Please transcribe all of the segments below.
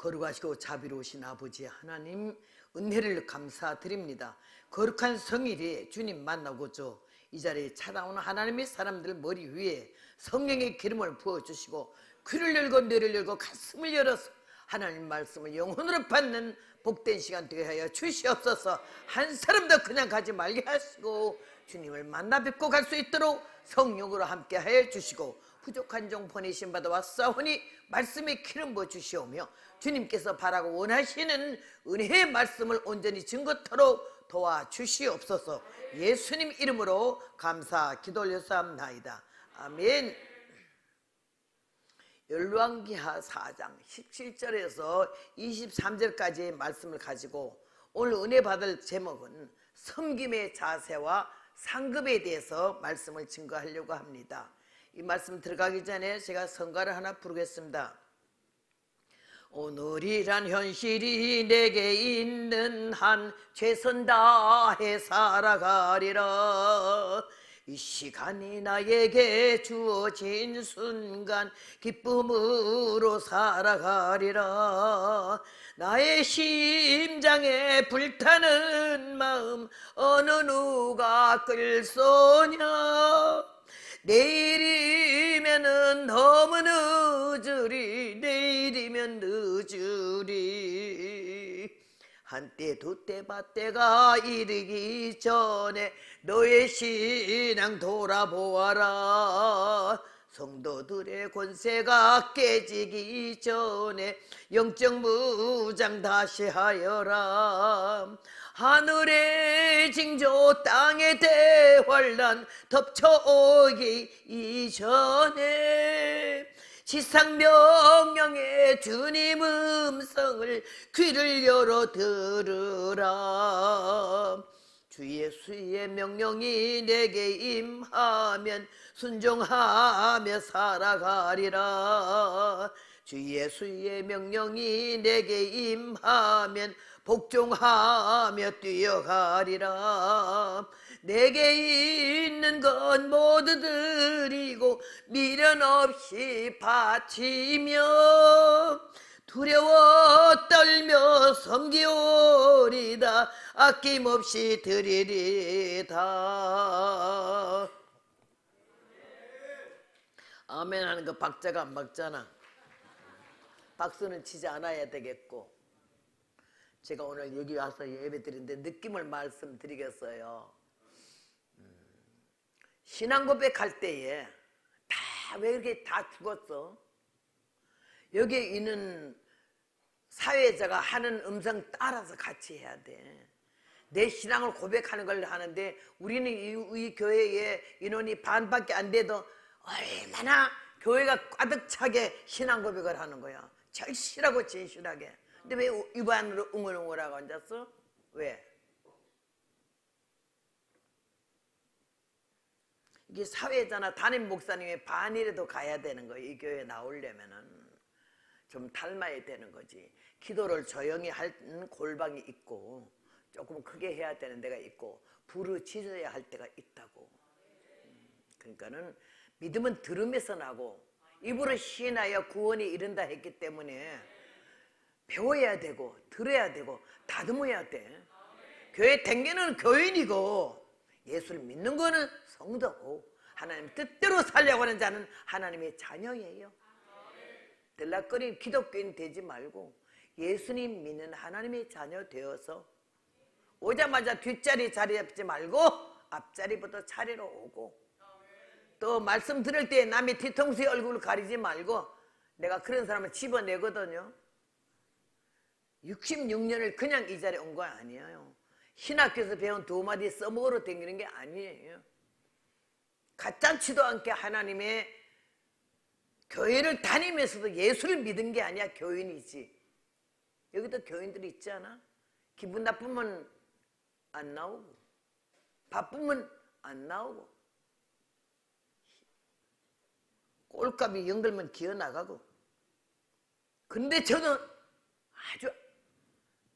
거룩하시고 자비로우신 아버지 하나님, 은혜를 감사드립니다. 거룩한 성일에 주님 만나고자 이 자리에 찾아오는 하나님의 사람들 머리 위에 성령의 기름을 부어주시고, 귀를 열고 뇌를 열고 가슴을 열어서 하나님 말씀을 영혼으로 받는 복된 시간 되게 하여 주시옵소서. 한 사람도 그냥 가지 말게 하시고 주님을 만나 뵙고 갈 수 있도록 성령으로 함께 하여 주시고, 부족한 종 보내심 받아 왔사오니 말씀에 기름 부어 주시오며 주님께서 바라고 원하시는 은혜의 말씀을 온전히 증거토록 도와주시옵소서. 예수님 이름으로 감사 기도 올려사옵나이다. 아멘. 열왕기하 4장 17절에서 23절까지의 말씀을 가지고 오늘 은혜 받을 제목은 섬김의 자세와 상급에 대해서 말씀을 증거하려고 합니다. 이 말씀 들어가기 전에 제가 성가를 하나 부르겠습니다. 오늘이란 현실이 내게 있는 한 최선 다해 살아가리라. 이 시간이 나에게 주어진 순간 기쁨으로 살아가리라. 나의 심장에 불타는 마음 어느 누가 끌소냐. 내일이면은 너무 늦으리, 내일이면 늦으리. 한때 두때 밭때가 이르기 전에 너의 신앙 돌아보아라. 성도들의 권세가 깨지기 전에 영적 무장 다시 하여라. 하늘의 징조 땅의 대환란 덮쳐오기 이전에 지상 명령의 주님 음성을 귀를 열어 들으라. 주 예수의 명령이 내게 임하면 순종하며 살아가리라. 주 예수의 명령이 내게 임하면 복종하며 뛰어가리라. 내게 있는 건 모두 드리고 미련 없이 바치며 두려워 떨며 섬기오리다. 아낌없이 드리리다. 아멘 하는 거 박자가 안 맞잖아. 박수는 치지 않아야 되겠고. 제가 오늘 여기 와서 예배 드리는데 느낌을 말씀드리겠어요. 신앙 고백할 때에 다 왜 이렇게 다 죽었어? 여기에 있는 사회자가 하는 음성 따라서 같이 해야 돼. 내 신앙을 고백하는 걸 하는데 우리는 이 교회에 인원이 반밖에 안 돼도 얼마나 교회가 가득 차게 신앙 고백을 하는 거야. 절실하고 진실하게. 근데 왜 입안으로 웅얼웅얼하고 앉았어? 왜? 이게 사회자나 담임 목사님의 반이라도 가야 되는 거예요. 이 교회에 나오려면은 좀 닮아야 되는 거지. 기도를 조용히 하는 골방이 있고 조금 크게 해야 되는 데가 있고 부르짖어야 할 때가 있다고. 그러니까는 믿음은 들음에서 나고 입으로 시인하여 구원이 이른다 했기 때문에 배워야 되고 들어야 되고 다듬어야 돼. 교회 댕기는 교인이고 예수를 믿는 거는 성도고 하나님 뜻대로 살려고 하는 자는 하나님의 자녀예요. 들락거리는 기독교인 되지 말고 예수님 믿는 하나님의 자녀 되어서 오자마자 뒷자리 자리 잡지 말고 앞자리부터 차리러 오고, 또 말씀 들을 때 남의 뒤통수에 얼굴을 가리지 말고. 내가 그런 사람을 집어내거든요. 66년을 그냥 이 자리에 온 거 아니에요. 신학교에서 배운 2마디 써먹으러 다니는 게 아니에요. 가짜치도 않게 하나님의 교회를 다니면서도 예수를 믿은 게 아니야. 교인이지. 여기도 교인들이 있지 않아? 기분 나쁘면 안 나오고 바쁘면 안 나오고 꼴값이 영들면 기어나가고. 근데 저는 아주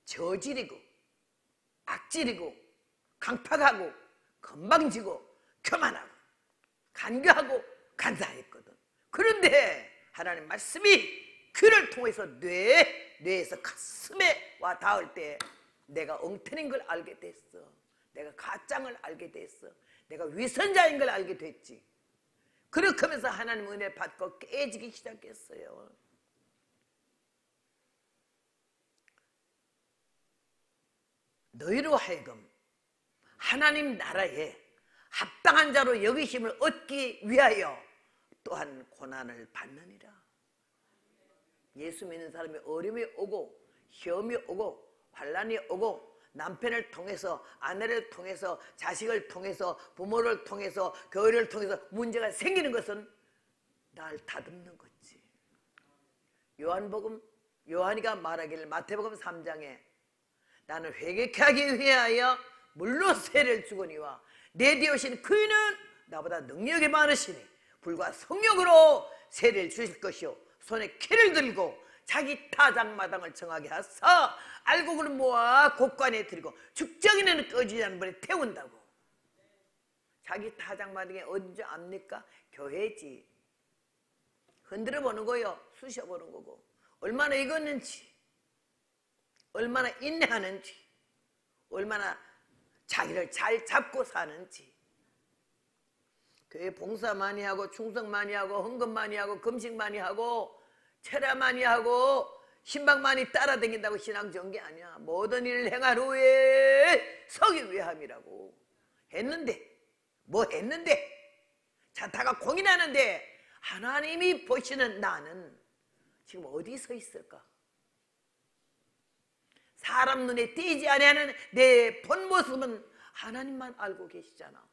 저질이고 악질이고 강팍하고 건방지고 교만하고 간교하고 간사했거든. 그런데 하나님 말씀이 귀를 통해서 뇌에서 가슴에 와 닿을 때 내가 엉터리인 걸 알게 됐어. 내가 가짜인 걸 알게 됐어. 내가 위선자인 걸 알게 됐지. 그렇게 하면서 하나님 은혜 받고 깨지기 시작했어요. 너희로 하여금 하나님 나라에 합당한 자로 여기심을 얻기 위하여 또한 고난을 받느니라. 예수 믿는 사람이 어려움이 오고 시험이 오고 환난이 오고 남편을 통해서 아내를 통해서 자식을 통해서 부모를 통해서 교회를 통해서 문제가 생기는 것은 날 다듬는 거지. 요한이가 말하기를 마태복음 3장에 나는 회개케 하기 위하여 물로 세를 주거니와 내 뒤에 오신 그이는 나보다 능력이 많으시니 불과 성령으로 세를 주실 것이요 손에 키를 들고 자기 타작마당을 정하게 하사 알곡을 모아 곡간에 들이고 죽정이는 꺼지지 않는 불에 태운다고. 자기 타작마당이 어딘지 압니까? 교회지. 흔들어 보는 거요. 쑤셔 보는 거고 얼마나 익었는지 얼마나 인내하는지 얼마나 자기를 잘 잡고 사는지. 교회 봉사 많이 하고 충성 많이 하고 헌금 많이 하고 금식 많이 하고 철야 많이 하고 신방 많이 따라다닌다고 신앙 좋은 게 아니야. 모든 일을 행할 후에 서기 위함이라고 했는데 뭐 했는데 자타가 공인하는데 하나님이 보시는 나는 지금 어디 서 있을까? 사람 눈에 띄지 아니하는 내 본 모습은 하나님만 알고 계시잖아.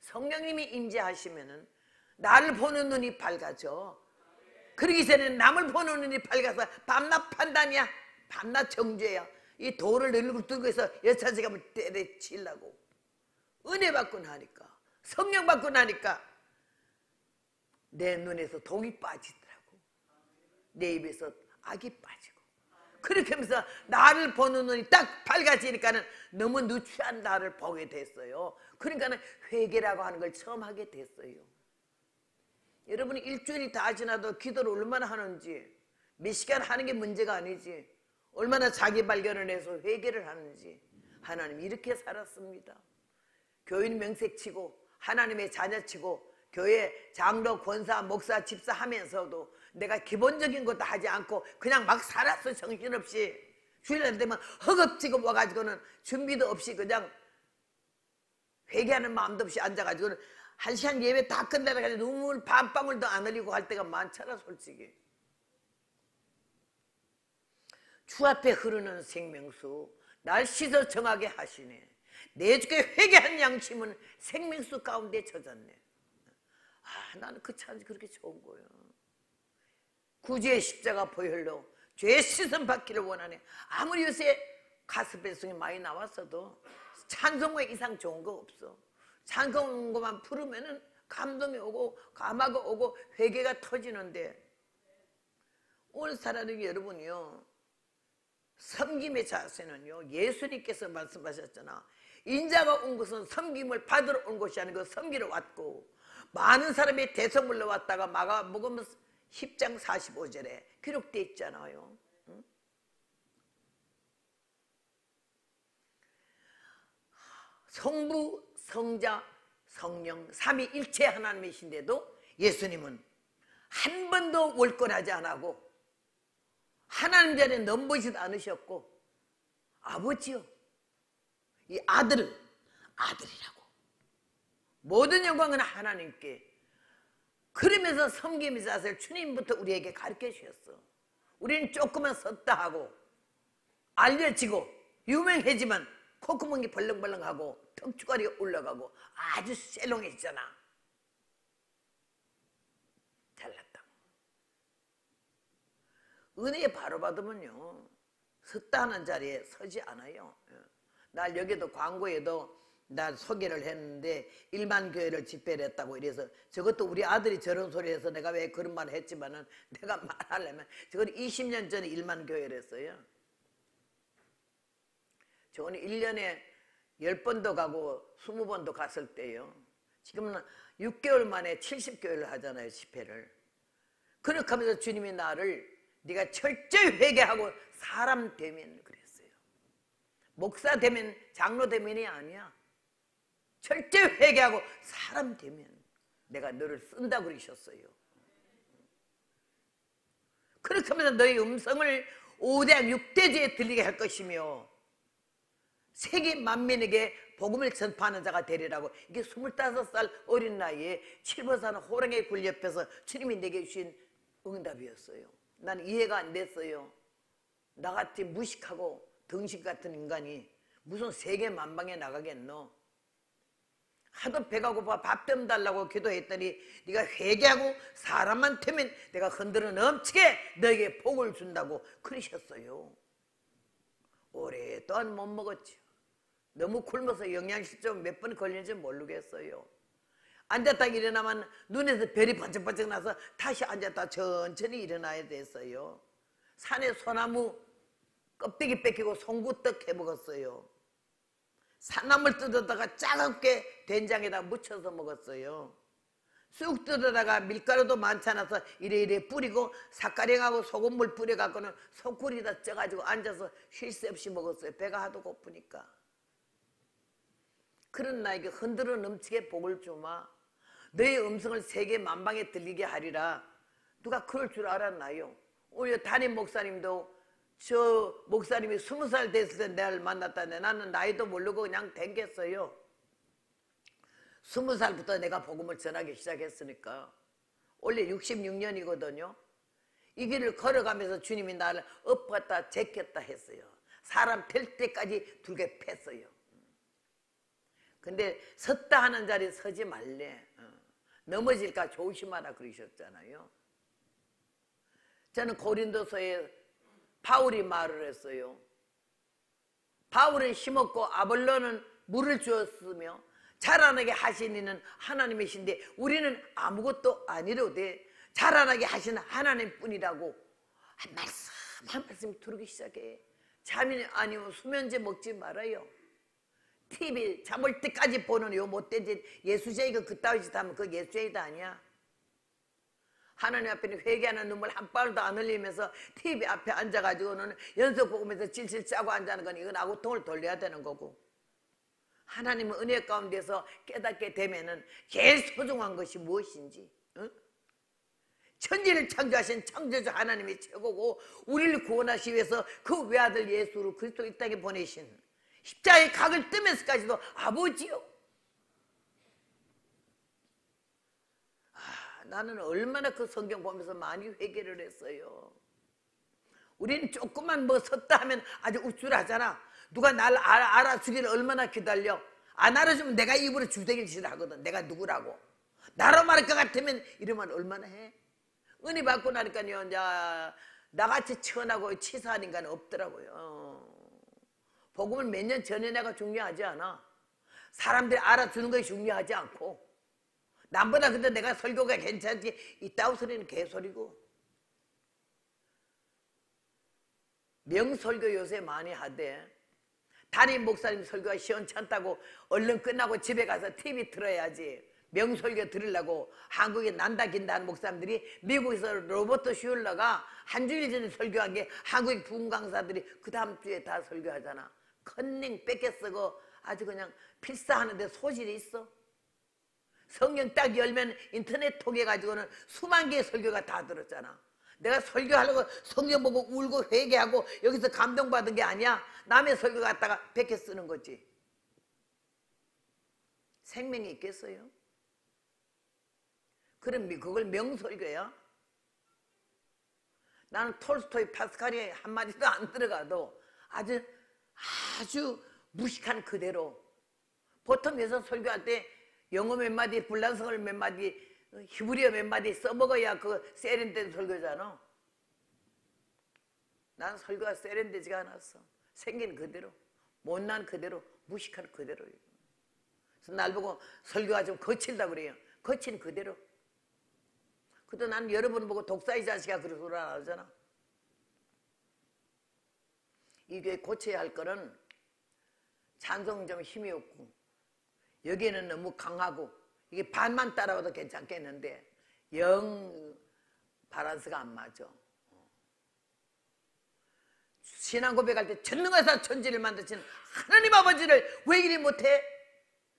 성령님이 임재하시면은 나를 보는 눈이 밝아져. 그러기 전에는 남을 보는 눈이 밝아서 밤낮 판단이야. 밤낮 정죄야. 이 돌을 늘고 들고 해서 여차지감을 때려치려고. 은혜 받고 나니까 성령 받고 나니까 내 눈에서 독이 빠지더라고. 내 입에서 악이 빠지고. 그렇게 하면서 나를 보는 눈이 딱 밝아지니까는 너무 누추한 나를 보게 됐어요. 그러니까는 회개라고 하는 걸 처음 하게 됐어요. 여러분이 일주일이 다 지나도 기도를 얼마나 하는지, 몇 시간 하는 게 문제가 아니지, 얼마나 자기 발견을 해서 회개를 하는지. 하나님 이렇게 살았습니다. 교인 명색치고 하나님의 자녀치고 교회 장로, 권사, 목사, 집사 하면서도 내가 기본적인 것도 하지 않고 그냥 막 살았어. 정신없이. 주일날 되면 허겁지겁 와가지고는 준비도 없이 그냥 회개하는 마음도 없이 앉아가지고는 1시간 예배 다 끝내가지고 눈물 반방울도 안 흘리고 할 때가 많잖아 솔직히. 주 앞에 흐르는 생명수 날 씻어 정하게 하시네. 내 주께 회개한 양심은 생명수 가운데 젖었네. 아, 나는 그 찬이 그렇게 좋은 거예요. 구주의 십자가 보혈로 죄 씻음 받기를 원하네. 아무리 요새 가스 배송이 많이 나왔어도 찬송회 이상 좋은 거 없어. 찬송만 부르면은 감동이 오고 감화가 오고 회개가 터지는데, 오늘 살아는 여러분이요, 섬김의 자세는요, 예수님께서 말씀하셨잖아. 인자가 온 것은 섬김을 받으러 온 것이 아니고 섬기러 왔고, 많은 사람이 대성물로 왔다가 마가복음 10장 45절에 기록되어 있잖아요. 응? 성부, 성자, 성령 삼위일체 하나님이신데도 예수님은 한 번도 월권하지 않고 하나님 자리에 넘보지도 않으셨고, 아버지요, 이 아들이라고 모든 영광은 하나님께. 그러면서 섬김의 자세를 주님부터 우리에게 가르쳐 주셨어. 우리는 조금만 섰다 하고 알려지고 유명해지만 콧구멍이 벌렁벌렁하고 턱주가리가 올라가고 아주 셀렁해지잖아. 잘났다. 은혜 바로 받으면요, 섰다 하는 자리에 서지 않아요. 날 여기도 광고에도 나 소개를 했는데 1만 교회를 집회를 했다고 이래서, 저것도 우리 아들이 저런 소리 해서 내가 왜 그런 말을 했지만은 내가 말하려면 저건 20년 전에 1만 교회를 했어요. 저는 1년에 10번도 가고 20번도 갔을 때요. 지금은 6개월 만에 70교회를 하잖아요, 집회를. 그렇게 하면서 주님이 나를 네가 철저히 회개하고 사람 되면 그랬어요. 목사 되면 장로 되면이 아니야. 철저히 회개하고 사람 되면 내가 너를 쓴다 그러셨어요. 그렇게 하면서 너의 음성을 5대 6대주에 들리게 할 것이며 세계 만민에게 복음을 전파하는 자가 되리라고. 이게 25살 어린 나이에 칠보사는 호랑이의 굴 옆에서 주님이 내게 주신 응답이었어요. 난 이해가 안 됐어요. 나같이 무식하고 덩신 같은 인간이 무슨 세계 만방에 나가겠노. 하도 배가 고파 밥 좀 달라고 기도했더니 네가 회개하고 사람만 되면 내가 흔들어 넘치게 너에게 복을 준다고 그러셨어요. 오랫동안 못 먹었죠. 너무 굶어서 영양실조 몇 번 걸리는지 모르겠어요. 앉았다 일어나면 눈에서 별이 번쩍번쩍 나서 다시 앉았다 천천히 일어나야 됐어요. 산에 소나무 껍데기 뺏기고 송구떡 해먹었어요. 산나물 뜯어다가 짜겁게 된장에다 묻혀서 먹었어요. 쑥 뜯어다가 밀가루도 많지 않아서 이래 뿌리고 삭가령하고 소금물 뿌려갖고는 소쿠리다 쪄가지고 앉아서 쉴 새 없이 먹었어요. 배가 하도 고프니까. 그런 나에게 흔들어 넘치게 복을 주마. 너의 음성을 세계 만방에 들리게 하리라. 누가 그럴 줄 알았나요? 오히려 담임 목사님도 저 목사님이 20살 됐을 때 나를 만났다는데 나는 나이도 모르고 그냥 댕겼어요. 20살부터 내가 복음을 전하기 시작했으니까. 원래 66년이거든요. 이 길을 걸어가면서 주님이 나를 엎었다 제꼈다 했어요. 사람 될 때까지 두게 팼어요. 근데 섰다 하는 자리에 서지 말래. 넘어질까 조심하라 그러셨잖아요. 저는 고린도서에 바울이 말을 했어요. 바울은 심었고 아볼로는 물을 주었으며 자라나게 하신 이는 하나님이신데 우리는 아무것도 아니로되 자라나게 하신 하나님뿐이라고 한 말씀 들기 시작해. 잠이 아니면 수면제 먹지 말아요. TV 잠올 때까지 보는 요 못된 짓 예수쟁이가 그따위 짓 하면 그 예수쟁이도 아니야. 하나님 앞에는 회개하는 눈물 한 방울도 안 흘리면서 TV 앞에 앉아가지고는 연속 복음에서 질질 짜고 앉아는 건 이건 아구통을 돌려야 되는 거고, 하나님은 은혜 가운데서 깨닫게 되면은 제일 소중한 것이 무엇인지, 응? 천지를 창조하신 창조주 하나님이 최고고 우리를 구원하시기 위해서 그 외아들 예수를 그리스도 이 땅에 보내신 십자가의 각을 뜨면서까지도 아버지요. 나는 얼마나 그 성경 보면서 많이 회개를 했어요. 우리는 조금만 뭐 섰다 하면 아주 우쭐하잖아. 누가 날 알아주기를 얼마나 기다려. 안 알아주면 내가 입으로 주댕이를 지랄하거든. 내가 누구라고. 나로 말할 것 같으면 이러면 얼마나 해. 은혜 받고 나니까요, 이제 나같이 천하고 치사한 인간은 없더라고요. 복음을 몇 년 전에 내가 중요하지 않아. 사람들이 알아주는 것이 중요하지 않고, 남보다 근데 내가 설교가 괜찮지 이따구 소리는 개소리고. 명설교 요새 많이 하대. 담임 목사님 설교가 시원찮다고 얼른 끝나고 집에 가서 TV 틀어야지. 명설교 들으려고 한국에 난다 긴다 하는 목사님들이 미국에서 로버트 슈울러가 한 주일 전에 설교한 게 한국의 부흥 강사들이 그 다음 주에 다 설교하잖아. 컨닝 뺏겨 쓰고 아주 그냥 필사하는데 소질이 있어. 성경 딱 열면 인터넷 통해가지고는 수만 개의 설교가 다 들었잖아. 내가 설교하려고 성경 보고 울고 회개하고 여기서 감동받은 게 아니야. 남의 설교 갖다가 베껴 쓰는 거지. 생명이 있겠어요? 그럼 그걸 명설교야? 나는 톨스토이 파스칼이 한마디도 안 들어가도 아주 무식한 그대로, 보통 여기서 설교할 때 영어 몇 마디, 불란서를 몇 마디, 히브리어 몇 마디 써먹어야 그 세련된 설교잖아. 난 설교가 세련되지가 않았어. 생긴 그대로, 못난 그대로, 무식한 그대로. 그래서 날 보고 설교가 좀 거칠다 그래요. 거친 그대로. 그래도 난 여러분 보고 독사의 자식아 그러고 그러잖아. 이 교회 고쳐야 할 거는 찬송 좀 힘이 없고, 여기에는 너무 강하고, 이게 반만 따라와도 괜찮겠는데 영 밸런스가 안 맞아. 신앙 고백할 때 전능하사 천지를 만드신 하나님 아버지를 왜 이리 못해?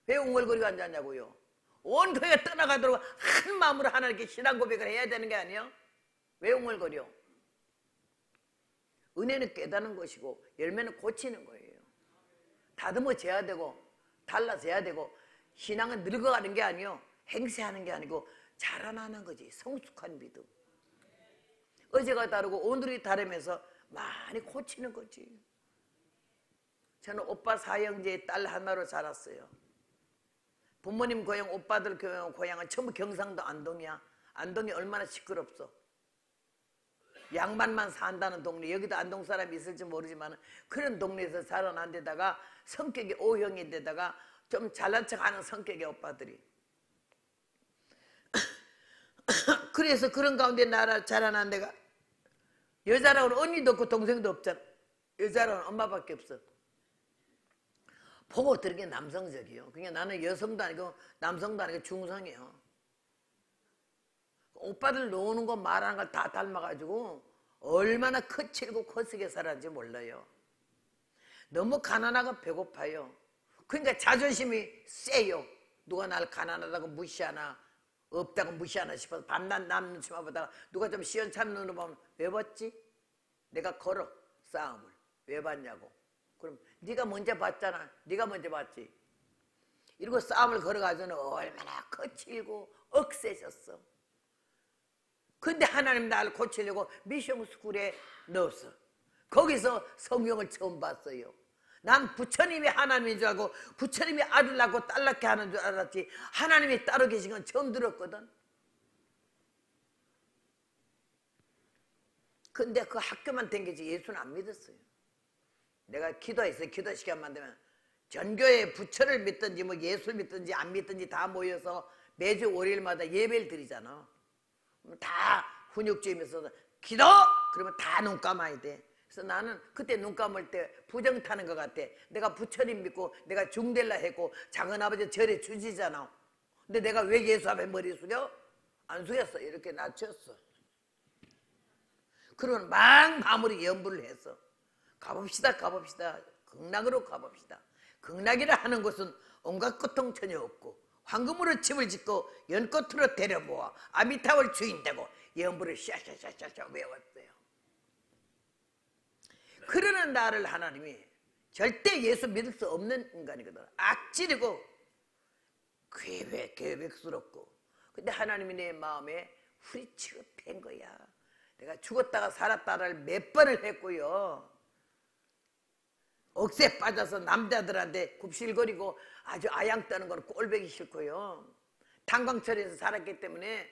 왜 웅얼거리고 앉았냐고요. 온 교회가 떠나가도록 한 마음으로 하나님께 신앙 고백을 해야 되는 게 아니에요? 왜 웅얼거려? 은혜는 깨닫는 것이고 열매는 고치는 거예요. 다듬어져야 되고 달라져야 되고 신앙은 늙어가는 게 아니요 행세하는 게 아니고 자라나는 거지. 성숙한 믿음. 어제가 다르고 오늘이 다르면서 많이 고치는 거지. 저는 오빠 사형제의 딸 하나로 자랐어요. 부모님 고향, 오빠들 고향은 전부 경상도 안동이야. 안동이 얼마나 시끄럽소. 양반만 산다는 동네, 여기도 안동 사람이 있을지 모르지만 그런 동네에서 자라난 데다가 성격이 O형인데다가 좀 잘난 척하는 성격의 오빠들이. 그래서 그런 가운데 나라 자라난 데가 여자라고는 언니도 없고 동생도 없잖아. 여자라고는 엄마밖에 없어. 보고 들은 게 남성적이요. 그러니까 나는 여성도 아니고 남성도 아니고 중성이에요. 오빠들 노는 거 말하는 걸 다 닮아가지고 얼마나 거칠고 거세게 살았는지 몰라요. 너무 가난하고 배고파요. 그러니까 자존심이 세요. 누가 나를 가난하다고 무시하나 없다고 무시하나 싶어서 밤낮 남는 치마 보다가 누가 좀 시원찮은 눈으로 보면 왜 봤지? 내가 걸어 싸움을 왜 봤냐고. 그럼 네가 먼저 봤잖아. 네가 먼저 봤지. 이러고 싸움을 걸어가지고는 얼마나 거칠고 억세졌어. 근데 하나님 나를 고치려고 미션스쿨에 넣었어. 거기서 성경을 처음 봤어요. 난 부처님이 하나님인 줄 알고 부처님이 아들 낳고 딸 낳게 하는 줄 알았지 하나님이 따로 계신 건 처음 들었거든. 근데 그 학교만 댕기지 예수는 안 믿었어요. 내가 기도했어요. 기도 시간만 되면 전교회 부처를 믿든지 뭐 예수를 믿든지 안 믿든지 다 모여서 매주 월요일마다 예배를 드리잖아. 다 훈육주의면서 기도! 그러면 다 눈 감아야 돼. 그래서 나는 그때 눈 감을 때 부정 타는 것 같아. 내가 부처님 믿고 내가 중될라 했고 작은아버지 절에 주지잖아. 근데 내가 왜 예수 앞에 머리 숙여? 안 숙였어. 이렇게 낮췄어. 그러면 막 마무리 연부를 했어. 가봅시다 가봅시다. 극락으로 가봅시다. 극락이라 하는 것은 온갖 고통 전혀 없고 황금으로 집을 짓고 연꽃으로 데려모아 아미타불 주인되고 연부를 샤샤샤샤 외웠어요. 그러는 나를 하나님이 절대 예수 믿을 수 없는 인간이거든. 악질이고 계획스럽고. 근데 하나님이 내 마음에 후리치고 팬 거야. 내가 죽었다가 살았다를 몇 번을 했고요. 억새 빠져서 남자들한테 굽실거리고 아주 아양 떠는 건 꼴보기 싫고요. 탄광철에서 살았기 때문에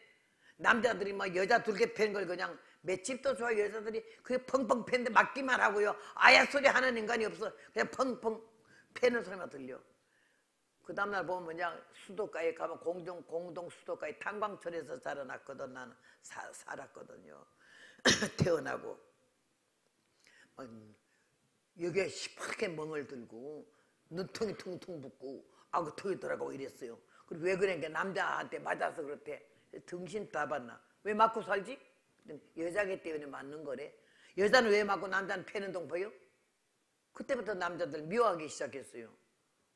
남자들이 막 여자 둘게 팬 걸 그냥 맷집도 좋아 여자들이 그게 펑펑 팬데 맞기만 하고요. 아야 소리 하는 인간이 없어. 그냥 펑펑 패는 소리만 들려. 그 다음날 보면 그냥 수도가에 가면 공동 수도가에 탄광철에서 자라났거든. 나는 살았거든요. 태어나고 여기에 시퍼렇게 멍을 들고 눈통이 퉁퉁 붓고 아구통이 돌아가고 이랬어요. 그리고 왜 그러니까 남자한테 맞아서 그렇대. 등신 다 봤나? 왜 맞고 살지? 여자기 때문에 맞는 거래. 여자는 왜 맞고 남자는 패는 동 보여? 그때부터 남자들 미워하기 시작했어요.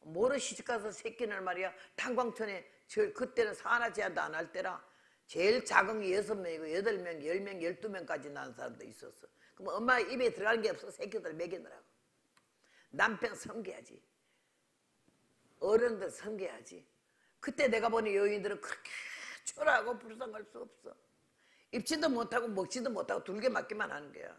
뭐로 시집가서 새끼는 말이야 탄광촌에 그때는 사나 제한도 안 할 때라 제일 작은 게 6명이고 8명, 10명, 12명까지 낳은 사람도 있었어. 그럼 엄마 입에 들어가는 게 없어. 새끼들 먹이느라고. 남편 섬겨야지. 어른들 섬겨야지. 그때 내가 보니 여인들은 그렇게 초라하고 불쌍할 수 없어. 입지도 못하고 먹지도 못하고 둘게 맞기만 하는 거야.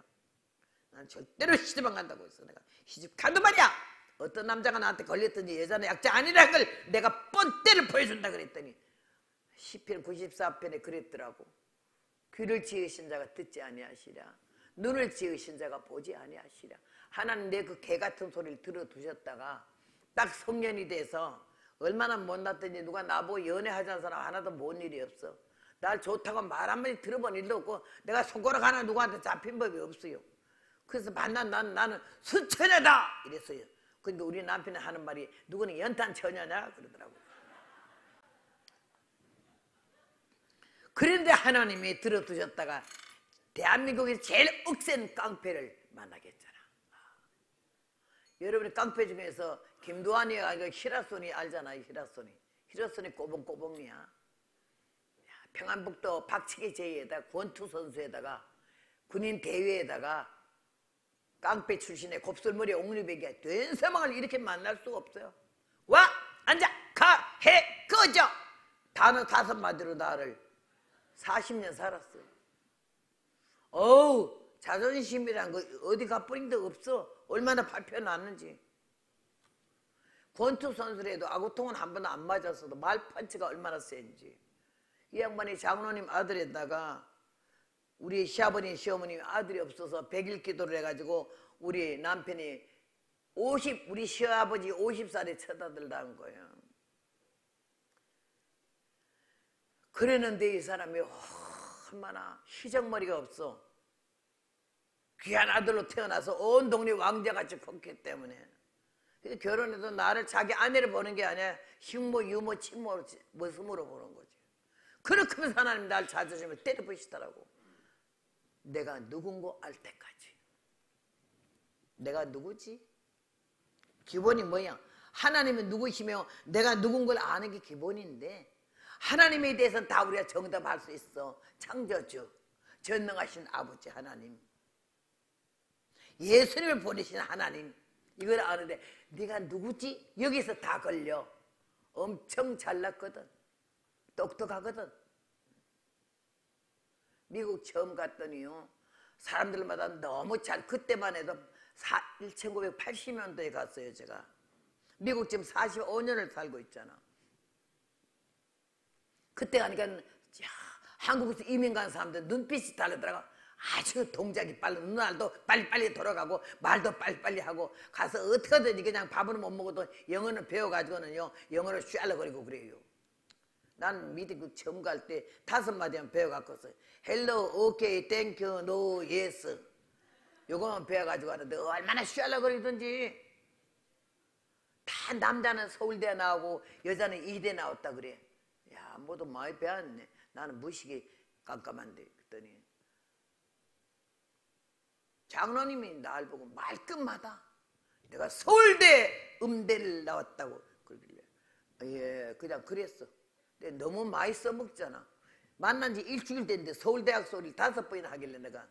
난 절대로 시집 안 간다고 했어. 내가 시집 가도 말이야. 어떤 남자가 나한테 걸렸든지 여자는 약자 아니라는 걸 내가 뻔때를 보여준다 그랬더니 시편 94편에 그랬더라고. 귀를 지으신 자가 듣지 아니하시랴. 눈을 지으신 자가 보지 아니하시랴. 하나님 내 그 개 같은 소리를 들어두셨다가 딱 성년이 돼서 얼마나 못났더니 누가 나보고 연애하자는 사람 하나도 본 일이 없어. 날 좋다고 말 한마디 들어본 일도 없고 내가 손가락 하나 누구한테 잡힌 법이 없어요. 그래서 만난 나는 수처녀다 이랬어요. 그러니까 우리 남편이 하는 말이 누구는 연탄 처녀냐 그러더라고. 그런데 하나님이 들어두셨다가 대한민국에서 제일 억센 깡패를 만나겠잖아. 여러분이 깡패 중에서 김두한이가 아니고 히라손이 알잖아요. 히라손이 꼬봉꼬봉이야. 평안북도 박치기 제의에다가 권투 선수에다가 군인 대위에다가 깡패 출신의 곱슬머리 옥리백이 된 사망을 이렇게 만날 수가 없어요. 와! 앉아! 가! 해! 꺼져! 단어 5마디로 나를 40년 살았어요. 어우, 자존심이란 거 어디 가버린 데 없어. 얼마나 발표났는지. 권투 선수라도 아구통은 한 번도 안 맞았어도 말펀치가 얼마나 센지. 이 양반이 장로님 아들에다가 우리 시아버님 시어머님 아들이 없어서 100일 기도를 해가지고 우리 남편이 우리 시아버지 50살에 쳐다들다는 거예요. 그랬는데 이 사람이 얼마나 희정머리가 없어. 귀한 아들로 태어나서 온 동네 왕자같이 컸기 때문에 결혼해도 나를 자기 아내를 보는 게 아니라 식모, 유모, 친모 모습으로 보는 거지. 그렇게 하면서 하나님 날 자존심을 때려부시더라고. 내가 누군고 알 때까지. 내가 누구지? 기본이 뭐야? 하나님은 누구시며 내가 누군 걸 아는 게 기본인데 하나님에 대해서는 다 우리가 정답할 수 있어. 창조주, 전능하신 아버지 하나님, 예수님을 보내신 하나님, 이걸 아는데 네가 누구지? 여기서 다 걸려. 엄청 잘났거든. 똑똑하거든. 미국 처음 갔더니요, 사람들마다 너무 잘, 그때만 해도 1980년도에 갔어요. 제가 미국 지금 45년을 살고 있잖아. 그때 가니까 한국에서 이민 간 사람들 눈빛이 다르더라고. 아주 동작이 빨라. 눈알도 빨리빨리 돌아가고 말도 빨리빨리 하고 가서 어떻게든지 그냥 밥은 못 먹어도 영어는 배워가지고는요 영어를 쉬알러거리고 그래요. 난 미국 처음 갈 때 5마디만 배워갖고서 헬로, 오케이, 땡큐, 노, 예스 요거만 배워가지고 하는데 얼마나 쉬알러거리든지. 다 남자는 서울대 나오고 여자는 이대 나왔다 그래. 야, 모두 많이 배웠네. 나는 무식이 깜깜한데. 그랬더니 장로님이 날 보고 말끝마다 내가 서울대 음대를 나왔다고 그러길래 예, 그냥 그랬어. 근데 너무 많이 써먹잖아. 만난 지 일주일 됐는데 서울대학 소리를 5번이나 하길래 내가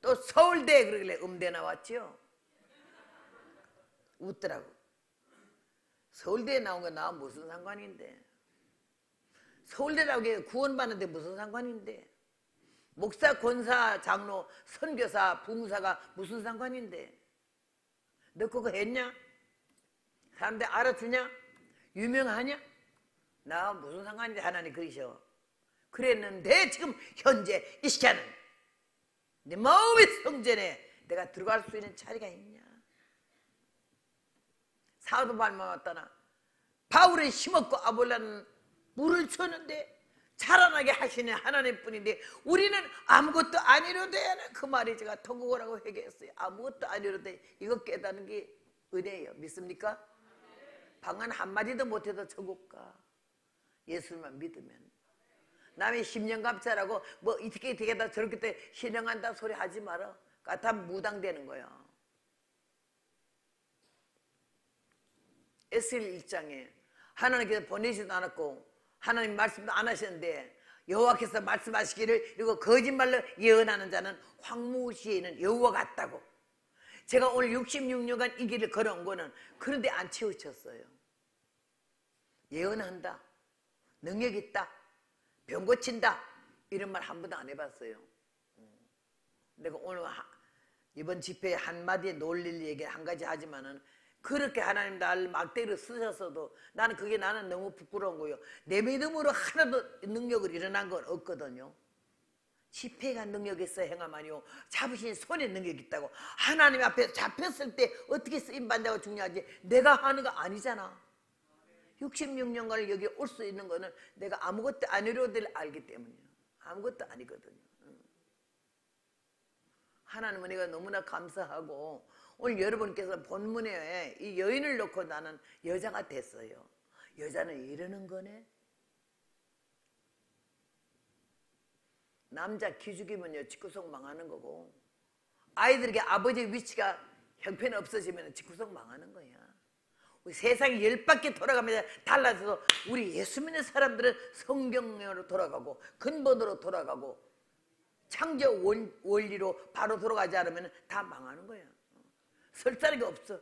또 서울대 그러길래 음대 나왔죠. 웃더라고. 서울대에 나온 거 나와 무슨 상관인데. 서울대라고 구원받는데 무슨 상관인데. 목사, 권사, 장로, 선교사, 부무사가 무슨 상관인데. 너 그거 했냐? 사람들 알아주냐? 유명하냐? 나 무슨 상관인데 하나님 그러셔. 그랬는데 지금 현재 이 시간은 내 마음의 성전에 내가 들어갈 수 있는 자리가 있냐. 사도 발만 왔다나 바울은 심었고 아볼라는 물을 쳤는데 자라나게 하시는 하나님뿐인데 우리는 아무것도 아니로돼. 그 말이 제가 통곡하라고 회개했어요. 아무것도 아니로돼. 이거 깨닫는 게 은혜예요. 믿습니까? 방언 한마디도 못해도 천국 가. 예수만 믿으면. 남의 10년 감찰하고 뭐 이렇게 되겠다 저렇게 돼 신령한다 소리 하지 마라. 다 무당되는 거야. 에스겔 1장에 하나님께서 보내지도 않았고 하나님 말씀도 안 하셨는데 여호와께서 말씀하시기를 이거 거짓말로 예언하는 자는 황무시에는 여호와 같다고. 제가 오늘 66년간 이 길을 걸어온 거는 그런데 안 치우쳤어요. 예언한다, 능력 있다, 병 고친다 이런 말 한 번도 안 해봤어요. 내가 오늘 이번 집회에 한마디에 놀릴 얘기 한 가지 하지만은 그렇게 하나님 날 막대기로 쓰셨어도 나는 그게 나는 너무 부끄러운 거예요. 내 믿음으로 하나도 능력을 일어난 건 없거든요. 집회가 능력 있어 행함아니요 잡으신 손에 능력이 있다고. 하나님 앞에 잡혔을 때 어떻게 쓰임받는다고 중요하지 내가 하는 거 아니잖아. 66년간을 여기 올 수 있는 거는 내가 아무것도 아니로들 알기 때문이에요. 아무것도 아니거든요. 하나님은 내가 너무나 감사하고 오늘 여러분께서 본문에 이 여인을 놓고 나는 여자가 됐어요. 여자는 이러는 거네. 남자 기죽이면요 집구석 망하는 거고, 아이들에게 아버지의 위치가 형편이 없어지면 집구석 망하는 거야. 우리 세상이 10바퀴 돌아가면서 달라져서 우리 예수 믿는 사람들은 성경으로 돌아가고 근본으로 돌아가고 창조 원리로 바로 돌아가지 않으면 다 망하는 거야. 설 자리가 없어.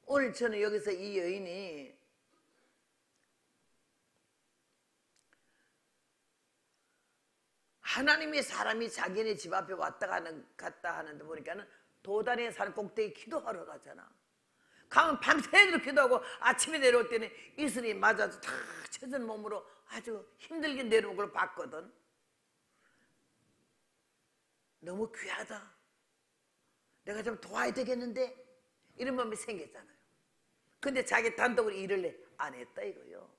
오늘 저는 여기서 이 여인이 하나님의 사람이 자기네 집 앞에 왔다 갔다 하는데 보니까는 도단에 산 꼭대기 기도하러 가잖아. 가면 밤새도록 기도하고 아침에 내려올 때는 이슬이 맞아서 다 처진 몸으로 아주 힘들게 내려온 걸 봤거든. 너무 귀하다. 내가 좀 도와야 되겠는데? 이런 마음이 생겼잖아요. 근데 자기 단독으로 일을 안 했다 이거요.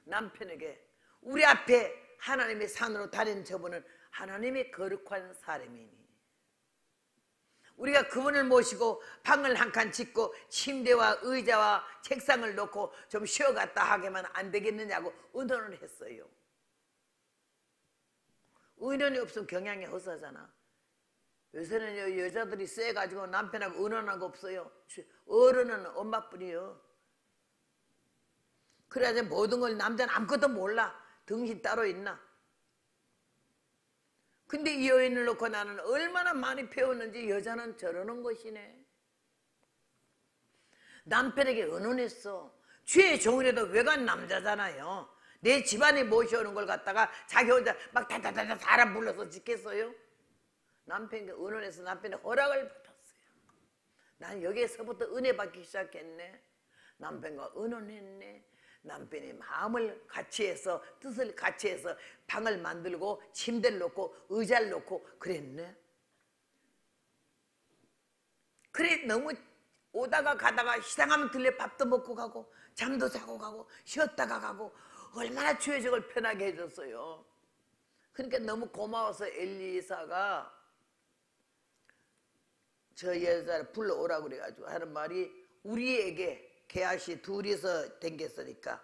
남편에게 우리 앞에 하나님의 산으로 다니는 저분은 하나님의 거룩한 사람이니 우리가 그분을 모시고 방을 한 칸 짓고 침대와 의자와 책상을 놓고 좀 쉬어갔다 하게만 안 되겠느냐고 의논을 했어요. 의논이 없으면 경향이 허사잖아. 요새는 여자들이 쎄가지고 남편하고 의논한 거 없어요. 어른은 엄마뿐이요. 그래야지 모든 걸 남자는 아무것도 몰라. 등신 따로 있나? 근데 이 여인을 놓고 나는 얼마나 많이 배웠는지 여자는 저러는 것이네. 남편에게 의논했어. 주의 종이라도 외간 남자잖아요. 내 집안에 모셔오는 걸 갖다가 자기 혼자 막 다다다다 사람 불러서 짓겠어요? 남편에게 의논해서 남편의 허락을 받았어요. 난 여기에서부터 은혜 받기 시작했네. 남편과 의논했네. 남편의 마음을 같이 해서 뜻을 같이 해서 방을 만들고 침대를 놓고 의자를 놓고 그랬네. 그래 너무 오다가 가다가 이상하면 들려 밥도 먹고 가고 잠도 자고 가고 쉬었다가 가고 얼마나 주의 적을 편하게 해줬어요. 그러니까 너무 고마워서 엘리사가 저 여자를 불러오라고 그래가지고 하는 말이 우리에게 게하시 둘이서 댕겼으니까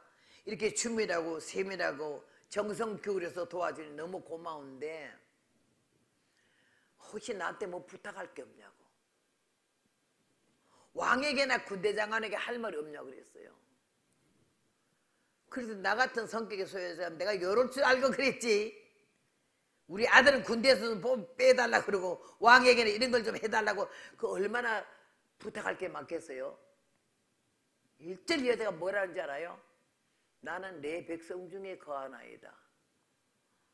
이렇게 춤이라고 셈이라고 정성 기울여서 도와주니 너무 고마운데 혹시 나한테 뭐 부탁할 게 없냐고. 왕에게나 군대장관에게 할 말이 없냐고 그랬어요. 그래서 나 같은 성격의 소유자 내가 이럴 줄 알고 그랬지. 우리 아들은 군대에서 빼달라고 그러고 왕에게는 이런 걸 좀 해달라고 그 얼마나 부탁할 게 많겠어요. 일절 여자가 뭐라는지 알아요? 나는 내 백성 중에 거하나이다.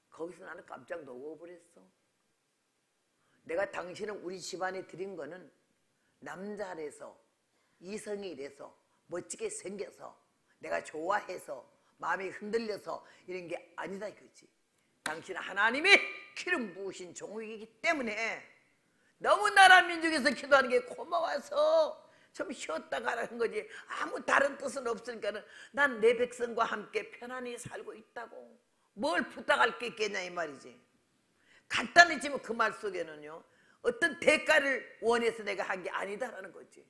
거기서 나는 깜짝 놀라버렸어. 내가 당신은 우리 집안에 드린 거는 남자라서 이성이라서 멋지게 생겨서 내가 좋아해서 마음이 흔들려서 이런 게 아니다 이거지. 당신은 하나님의 기름 부으신 종이기 때문에 너무 나라 민족에서 기도하는 게 고마워서 좀 쉬었다 가라는 거지. 아무 다른 뜻은 없으니까 난 내 백성과 함께 편안히 살고 있다고. 뭘 부탁할 게 있겠냐 이 말이지. 간단해지면 그 말 속에는요 어떤 대가를 원해서 내가 한 게 아니다라는 거지.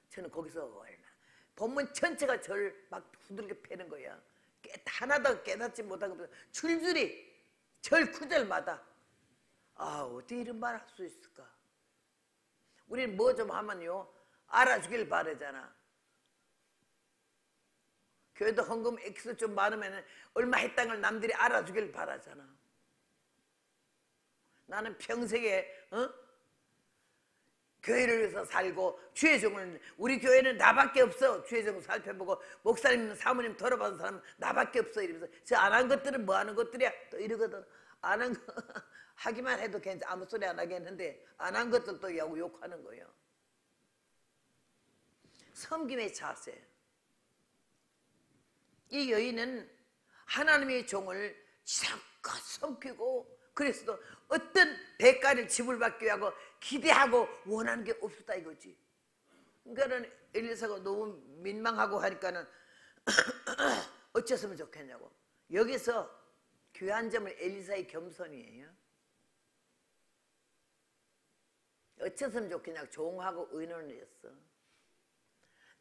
저는 거기서 얼마나 본문 전체가 저를 막 두들겨 패는 거야. 하나도 깨닫지 못하고 줄줄이 절 구절마다 아 어떻게 이런 말 할 수 있을까. 우리는 뭐 좀 하면요 알아주길 바라잖아. 교회도 헌금 액수 좀 많으면 얼마 했다는 걸 남들이 알아주길 바라잖아. 나는 평생에 교회를 위해서 살고 주의 종을 우리 교회는 나밖에 없어. 주의 종 살펴보고 목사님 사모님 돌아보는 사람은 나밖에 없어 이러면서 저 안 한 것들은 뭐 하는 것들이야 또 이러거든. 안 한 거 하기만 해도 괜찮아. 아무 소리 안 하겠는데 안 한 것들 또 욕하는 거예요. 섬김의 자세. 이 여인은 하나님의 종을 지상껏 섬기고 그래서도 어떤 대가를 지불받기 위하고 기대하고 원하는 게 없었다 이거지. 그러니까는 엘리사가 너무 민망하고 하니까는 어쩌으면 좋겠냐고. 여기서 귀한 점은 엘리사의 겸손이에요. 어쩌으면 좋겠냐고 종하고 의논을 했어.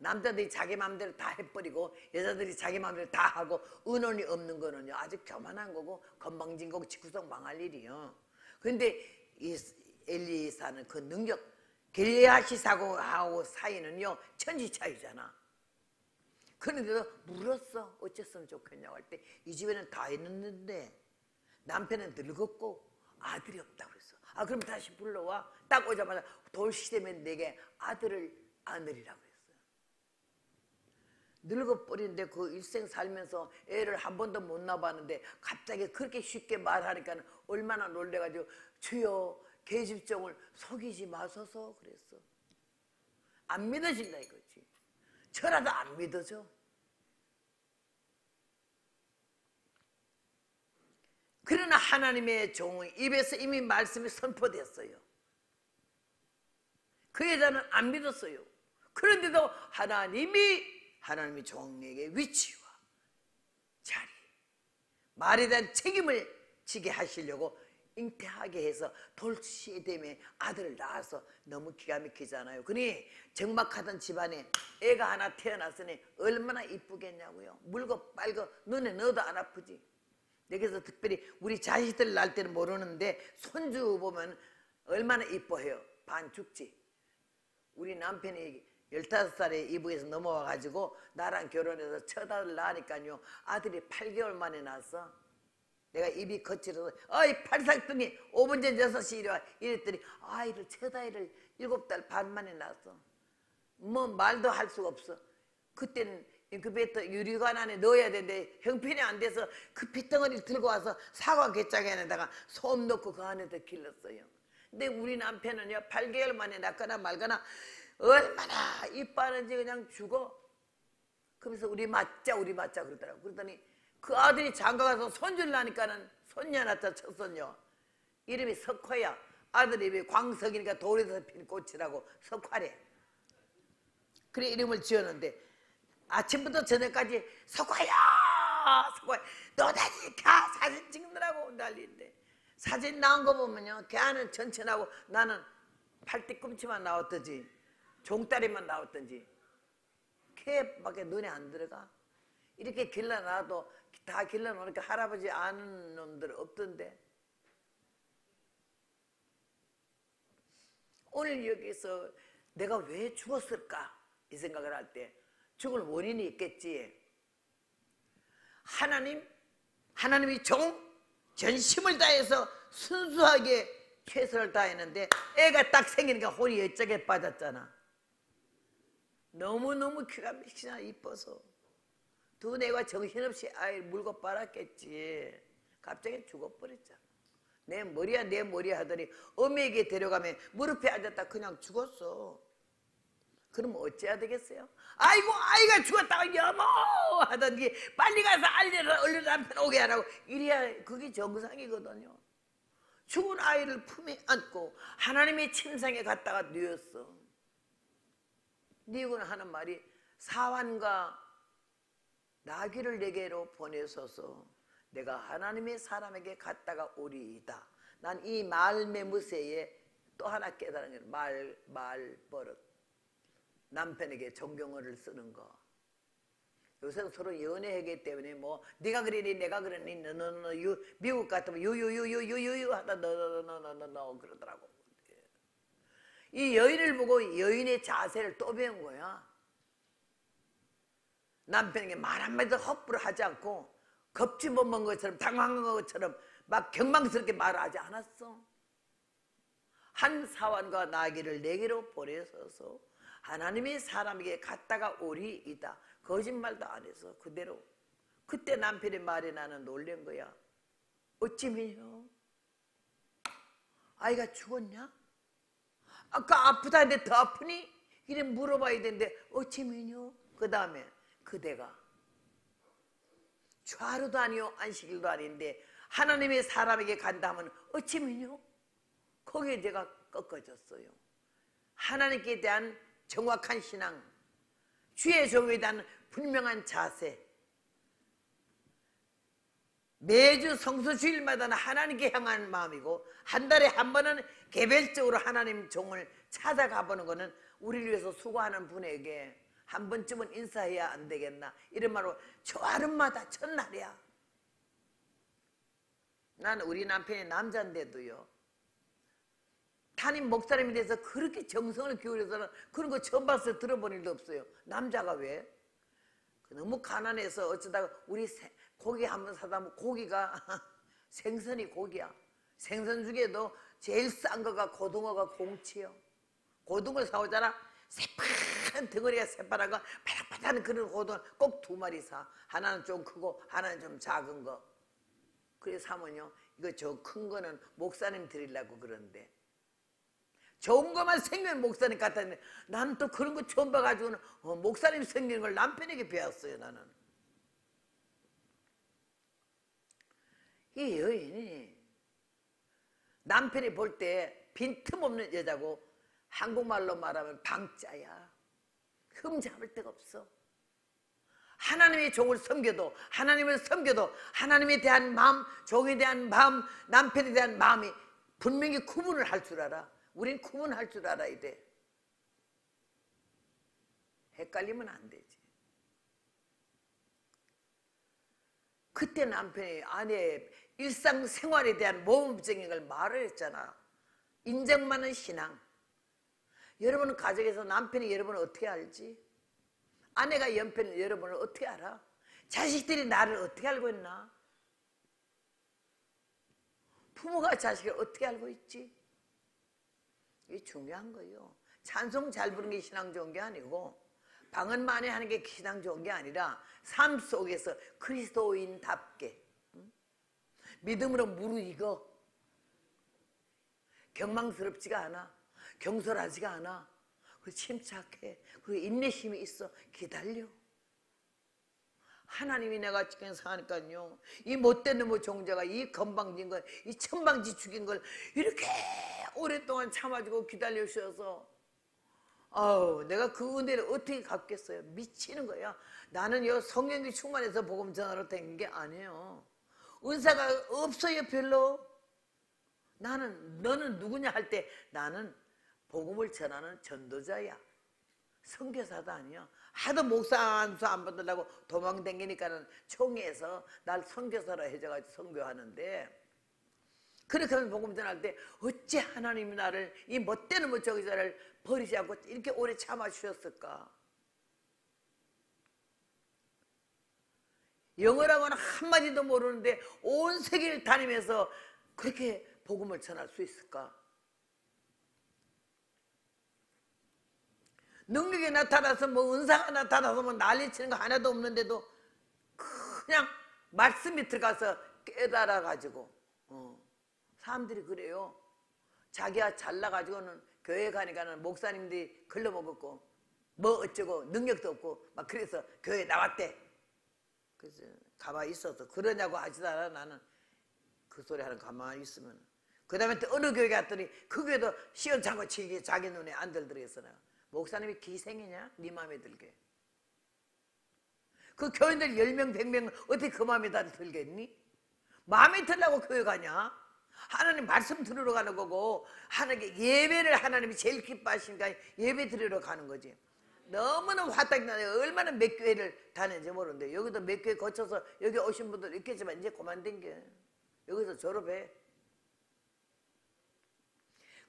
남자들이 자기 마음대로 다 해버리고 여자들이 자기 마음대로 다 하고 은원이 없는 거는요 아주 교만한 거고 건방진 거고 집구석 망할 일이요. 그런데 이 엘리사는 그 능력 길리앗이 사고하고 사이는요 천지 차이잖아. 그런데도 물었어. 어쨌으면 좋겠냐고 할 때 이 집에는 다 있는데 남편은 늙었고 아들이 없다고 그랬어. 아 그럼 다시 불러와. 딱 오자마자 돌시되면 내게 아들을 안으리라고 그랬어요. 늙어버린데 그 일생 살면서 애를 한 번도 못 낳아봤는데 갑자기 그렇게 쉽게 말하니까 얼마나 놀래가지고 주여 계집종을 속이지 마소서 그랬어. 안 믿어진다 이거지. 저라도 안 믿어져. 그러나 하나님의 종의 입에서 이미 말씀이 선포됐어요. 그 여자는 안 믿었어요. 그런데도 하나님이 종에게 위치와 자리, 말에 대한 책임을 지게 하시려고 잉태하게 해서 돌시에 되면 아들을 낳아서 너무 기가 막히잖아요. 그러니 적막하던 집안에 애가 하나 태어났으니 얼마나 이쁘겠냐고요. 묽고 빨고 눈에 넣어도 안 아프지. 그래서 특별히 우리 자식들 낳을 때는 모르는데 손주 보면 얼마나 이뻐해요. 반 죽지. 우리 남편이 15살에 이북에서 넘어와가지고 나랑 결혼해서 첫 아들 낳으니까요 아들이 8개월 만에 낳았어. 내가 입이 거칠어서 어이 팔삭둥이 5분 전 6시 이리 와 이랬더니 아이를 첫 아이를 7달 반 만에 낳았어. 뭐 말도 할 수가 없어. 그때는 인큐베이터 유리관 안에 넣어야 되는데 형편이 안 돼서 그 피덩어리를 들고 와서 사과 갯장에다가 소음 넣고 그 안에다 길렀어요. 근데 우리 남편은요 8개월 만에 낳거나 말거나 얼마나 이뻐하는지 그냥 죽어. 그러면서 우리 맞자 그러더라고. 그러더니 그 아들이 장가가서 손주를 낳으니까는 손녀 낳자 첫 손녀 이름이 석화야. 아들 이름이 광석이니까 돌에서 핀 꽃이라고 석화래. 그래 이름을 지었는데 아침부터 저녁까지 석화야 너 다시 가 사진 찍느라고 난리인데 사진 나온 거 보면요 걔는 천천하고 나는 팔뒤꿈치만 나왔든지 종다리만 나왔든지 걔밖에 눈에 안 들어가. 이렇게 길러놔도 다 길러놓으니까 할아버지 아는 놈들 없던데. 오늘 여기서 내가 왜 죽었을까 이 생각을 할 때 죽을 원인이 있겠지. 하나님이 전심을 다해서 순수하게 최선을 다했는데 애가 딱 생기니까 혼이 여쪽에 빠졌잖아. 너무너무 기가 막히나 이뻐서 두뇌가 정신없이 아이를 물고 빨았겠지. 갑자기 죽어버렸잖아. 내 머리야 하더니 어미에게 데려가면 무릎에 앉았다 그냥 죽었어. 그럼 어찌해야 되겠어요? 아이고 아이가 죽었다고 여보 하더니 빨리 가서 알려라 얼른 남편 오게 하라고 이래야 그게 정상이거든요. 죽은 아이를 품에 안고 하나님의 침상에 갔다가 뉘었어. 뉘고는 하는 말이 사환과 나귀를 내게로 보내소서 내가 하나님의 사람에게 갔다가 오리이다. 난 이 말매무새에 또 하나 깨달은 게 말버릇. 남편에게 존경어를 쓰는 거. 요새 서로 연애하기 때문에 뭐 네가 그러니 내가 그러니 너 미국 같으면 유유유유유유 하다 너 그러더라고. 이 여인을 보고 여인의 자세를 또 배운 거야. 남편에게 말 한마디도 헛부를 하지 않고 겁집어먹은 것처럼 당황한 것처럼 막 경망스럽게 말을 하지 않았어. 한 사환과 나귀를 내게로 보내서서 하나님의 사람에게 갔다가 오리이다. 거짓말도 안 해서 그대로. 그때 남편의 말에 나는 놀란 거야. 어찌면요? 아이가 죽었냐? 아까 아프다는데 더 아프니? 이래 물어봐야 되는데 어찌면요? 그 다음에 그대가 좌로도 아니요 안식일도 아닌데 하나님의 사람에게 간다면 어찌면요? 거기에 제가 꺾어졌어요. 하나님께 대한 정확한 신앙, 주의 종에 대한 분명한 자세, 매주 성수주일마다는 하나님께 향한 마음이고 한 달에 한 번은 개별적으로 하나님 종을 찾아가 보는 것은 우리를 위해서 수고하는 분에게 한 번쯤은 인사해야 안 되겠나. 이런 말로 좋아하는마다 첫날이야. 나는 우리 남편이 남자인데도요, 담임 목사님에 대해서 그렇게 정성을 기울여서는 그런 거 처음 봤어요. 들어본 일도 없어요. 남자가 왜? 너무 가난해서 어쩌다가 우리 고기 한번 사다 보면 고기가 생선이 고기야. 생선 중에도 제일 싼 거가 고등어가 공치요. 고등어 사오잖아. 새파란 덩어리가 새파란 거 바닥바닥한 그런 고등어 꼭 2마리 사. 하나는 좀 크고 하나는 좀 작은 거. 그래서 사면요, 이거 저 큰 거는 목사님 드리려고 그러는데, 좋은 것만 생기면 목사님 갖다 주는데, 나는 또 그런 거 처음 봐가지고는 목사님 생기는 걸 남편에게 배웠어요. 나는 이 여인이 남편이 볼 때 빈틈없는 여자고, 한국말로 말하면 방자야. 흠 잡을 데가 없어. 하나님의 종을 섬겨도, 하나님을 섬겨도 하나님에 대한 마음, 종에 대한 마음, 남편에 대한 마음이 분명히 구분을 할 줄 알아. 우린 구분할 줄 알아야 돼. 헷갈리면 안 되지. 그때 남편이 아내의 일상생활에 대한 모범적인 걸 말을 했잖아. 인정 많은 신앙. 여러분은 가정에서 남편이 여러분을 어떻게 알지? 아내가 여러분을 어떻게 알아? 자식들이 나를 어떻게 알고 있나? 부모가 자식을 어떻게 알고 있지? 이게 중요한 거예요. 찬송 잘 부르는 게 신앙 좋은 게 아니고, 방언 많이 하는 게 신앙 좋은 게 아니라, 삶 속에서 그리스도인답게 믿음으로 무르익어. 경망스럽지가 않아. 경솔하지가 않아. 그리고 침착해. 그리고 인내심이 있어. 기다려. 하나님이 내가 지금 사니까요, 이 못된 놈의 종자가 이 건방진 걸, 이 천방지 죽인 걸 이렇게 오랫동안 참아주고 기다려 주셔서, 내가 그 은혜를 어떻게 갚겠어요? 미치는 거야. 나는 요 성령이 충만해서 복음 전하러 다닌 게 아니에요. 은사가 없어요, 별로. 너는 누구냐 할 때, 나는 복음을 전하는 전도자야. 선교사도 아니야. 하도 목사 안수 안 받으려고 도망다니니까는 총회에서 날 선교사로 해줘가지고 선교하는데, 그렇게 하면 복음 전할 때 어찌 하나님이 나를, 이 못되는 저기자를 버리지 않고 이렇게 오래 참아주셨을까? 영어라고는 한마디도 모르는데 온 세계를 다니면서 그렇게 복음을 전할 수 있을까? 능력이 나타나서 은사가 나타나서 난리치는 거 하나도 없는데도 그냥 말씀이 들어가서 깨달아가지고, 사람들이 그래요. 자기가 잘나가지고는 교회 가니까는 목사님들이 글러먹었고 뭐 어쩌고 능력도 없고 막 그래서 교회 나왔대. 그래서 가만히 있어서 그러냐고 하시다가 나는 그 소리 하는 가만히 있으면, 그 다음에 또 어느 교회 갔더니 그 교회도 시원찮고 치기 자기 눈에 안 들더랬어. 내가 목사님이 기생이냐? 네 마음에 들게. 그 교인들 10명 100명 어떻게 그 마음에 다 들겠니? 마음에 들라고 교회 가냐? 하나님 말씀 들으러 가는 거고, 하나님께 예배를 하나님이 제일 기뻐하시니까 예배 드리러 가는 거지. 너무나 화딱이 나네. 얼마나 몇 교회를 다녔는지 모르는데, 여기도 몇 교회 거쳐서 여기 오신 분들 있겠지만 이제 그만 댕겨. 여기서 졸업해.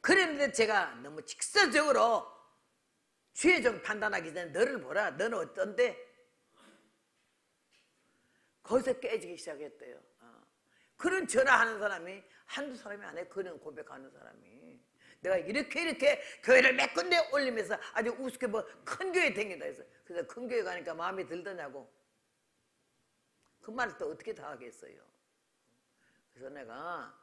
그랬는데 제가 너무 직설적으로 주의 종 판단하기 전에 너를 보라. 너는 어떤데? 거기서 깨지기 시작했대요. 그런 전화하는 사람이 한두 사람이 아니에요. 그런 고백하는 사람이. 내가 이렇게 교회를 몇 군데 올리면서 아주 우습게 큰 교회 댕긴다 해서, 그래서 큰 교회 가니까 마음에 들더냐고. 그 말을 또 어떻게 다 하겠어요. 그래서 내가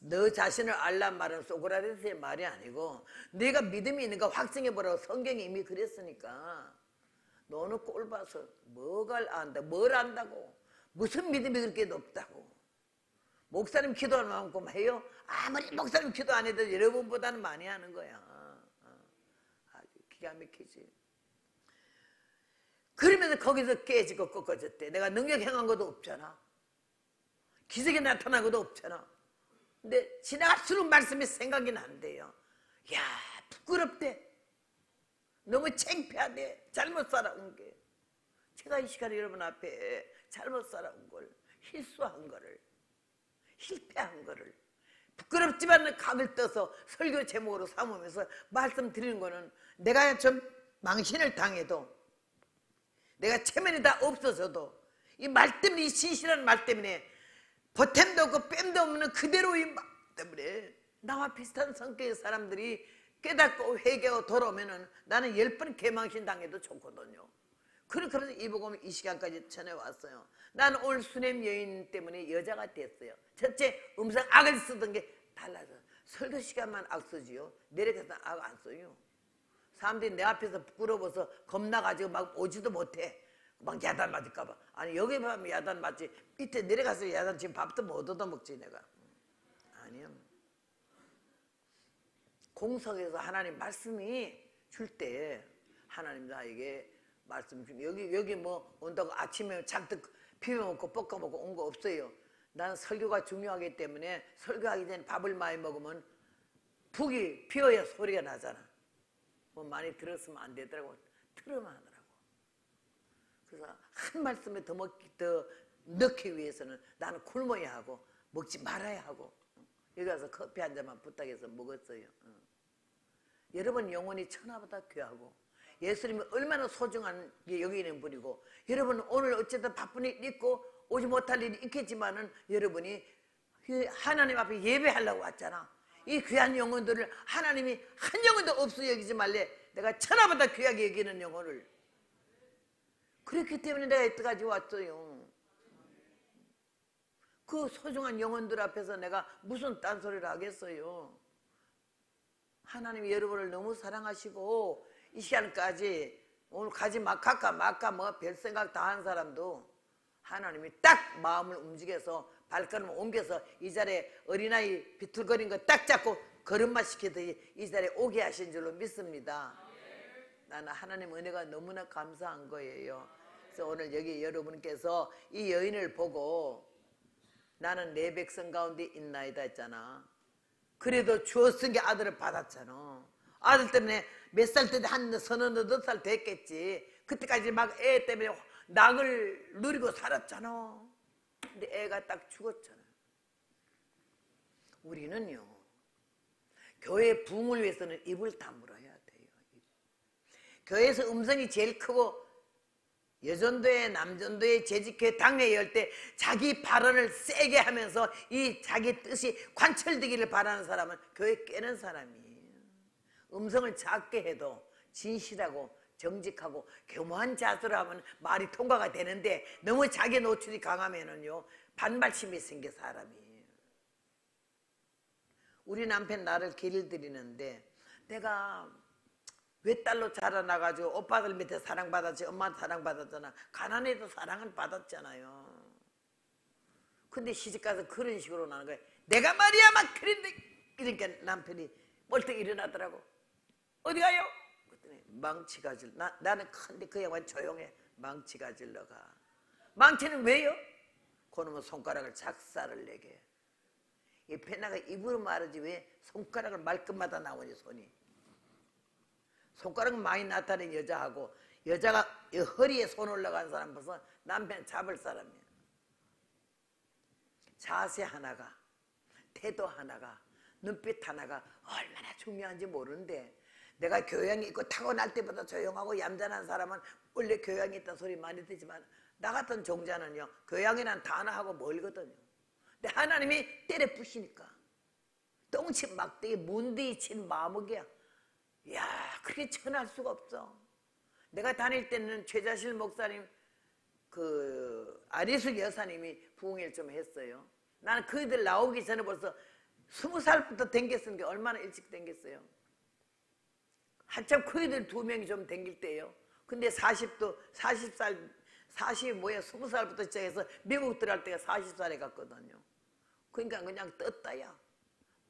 너 자신을 알란 말은 소크라테스의 말이 아니고, 네가 믿음이 있는가 확증해보라고 성경이 이미 그랬으니까, 너는 꼴 봐서 뭐가 안다, 뭘 안다고, 무슨 믿음이 그렇게 높다고. 목사님 기도하는 만큼 해요? 아무리 목사님 기도 안 해도 여러분보다는 많이 하는 거야. 아주 기가 막히지. 그러면서 거기서 깨지고 꺾어졌대. 내가 능력 행한 것도 없잖아. 기적이 나타난 것도 없잖아. 근데 지나갈수록 말씀이 생각이 난대요. 야, 부끄럽대. 너무 창피하대. 잘못 살아온 게. 제가 이 시간에 여러분 앞에 잘못 살아온 걸, 실수한 거를, 실패한 거를 부끄럽지만 각을 떠서 설교 제목으로 삼으면서 말씀드리는 거는 내가 좀 망신을 당해도, 내가 체면이 다 없어져도 이 말 때문에, 이 신실한 말 때문에, 보탬도 없고 뺨도 없는 그대로의 말 때문에 나와 비슷한 성격의 사람들이 깨닫고 회개하고 돌아오면은 나는 10번 개망신 당해도 좋거든요. 그렇게 이 복음을 이 시간까지 전해왔어요. 나는 오늘 수냄 여인 때문에 여자가 됐어요. 첫째, 음성 악을 쓰던 게 달라져. 설교 시간만 악 쓰지요. 내려가서 악 안 써요. 사람들이 내 앞에서 부끄러워서 겁나가지고 막 오지도 못해. 막 야단 맞을까봐. 아니, 여기 가면 야단 맞지. 밑에 내려가서 야단 지금 밥도 못 얻어먹지 내가. 아니요. 공석에서 하나님 말씀이 줄 때 하나님 나에게 말씀 주면 여기 뭐 온다고 아침에 잔뜩 비벼먹고 볶아먹고 온 거 없어요. 나는 설교가 중요하기 때문에 설교하기 전에 밥을 많이 먹으면 북이 비어야 소리가 나잖아. 뭐 많이 들었으면 안 되더라고. 틀어만 하더라고. 그래서 한 말씀에 더 넣기 위해서는 나는 굶어야 하고 먹지 말아야 하고 여기 가서 커피 한 잔만 부탁해서 먹었어요. 여러분 영혼이 천하보다 귀하고 예수님이 얼마나 소중한 게 여기 있는 분이고, 여러분 오늘 어쨌든 바쁜 일 있고 오지 못할 일이 있겠지만은 여러분이 하나님 앞에 예배하려고 왔잖아. 이 귀한 영혼들을 하나님이 한 영혼도 없어 여기지 말래. 내가 천하보다 귀하게 여기는 영혼을. 그렇기 때문에 내가 여기까지 왔어요. 그 소중한 영혼들 앞에서 내가 무슨 딴소리를 하겠어요. 하나님이 여러분을 너무 사랑하시고 이 시간까지 오늘 가지 마, 갈까 뭐 별 생각 다 한 사람도 하나님이 딱 마음을 움직여서 발걸음을 옮겨서 이 자리에 어린아이 비틀거린 거 딱 잡고 걸음마 시키듯이 이 자리에 오게 하신 줄로 믿습니다. 나는 하나님 은혜가 너무나 감사한 거예요. 그래서 오늘 여기 여러분께서 이 여인을 보고 나는 내 백성 가운데 있나이다 했잖아. 그래도 주었은 게 아들을 받았잖아. 아들 때문에 몇 살 때 한 서너 살 됐겠지. 그때까지 막 애 때문에 낙을 누리고 살았잖아. 근데 애가 딱 죽었잖아. 우리는요, 교회 부흥을 위해서는 입을 다물어야 돼요. 교회에서 음성이 제일 크고 여전도회, 남전도회, 재직회, 당회 열 때 자기 발언을 세게 하면서 이 자기 뜻이 관철되기를 바라는 사람은 교회 깨는 사람이에요. 음성을 작게 해도 진실하고 정직하고 교묘한 자세로 하면 말이 통과가 되는데 너무 자기 노출이 강하면은요 반발심이 생겨 사람이. 우리 남편 나를 길들이는데 내가 외딸로 자라나가지고 오빠들 밑에 사랑받았지 엄마한테 사랑받았잖아. 가난해도 사랑은 받았잖아요. 근데 시집가서 그런 식으로 나는 거야. 내가 말이야 막 그런데 그러니까 남편이 벌떡 일어나더라고. 어디 가요? 그랬더니 망치 가질. 나는 큰데 그 양반 조용해. 망치 가질러 가. 망치는 왜요? 그놈은 손가락을 작사를 내게. 이 페나가 입으로 말하지 왜 손가락을 말끝마다 나오니 손이. 손가락 많이 나타낸 여자하고 여자가 허리에 손 올라간 사람 벌써 남편 잡을 사람이야. 자세 하나가, 태도 하나가, 눈빛 하나가 얼마나 중요한지 모르는데 내가 교양이 있고 타고날 때보다 조용하고 얌전한 사람은 원래 교양이 있다는 소리 많이 듣지만 나 같은 종자는요 교양이란 단어하고 멀거든요. 근데 하나님이 때려 부시니까 똥치 막대기 문대기 친 마목이야. 이야, 그렇게 천할 수가 없어. 내가 다닐 때는 최자실 목사님, 아리숙 여사님이 부흥회를 좀 했어요. 나는 그들 나오기 전에 벌써 20살부터 댕겼은 게 얼마나 일찍 댕겼어요. 한참 그이들 2명이 좀 댕길 때예요. 근데 40살, 20살부터 시작해서 미국 들어갈 때가 40살에 갔거든요. 그러니까 그냥 떴다야.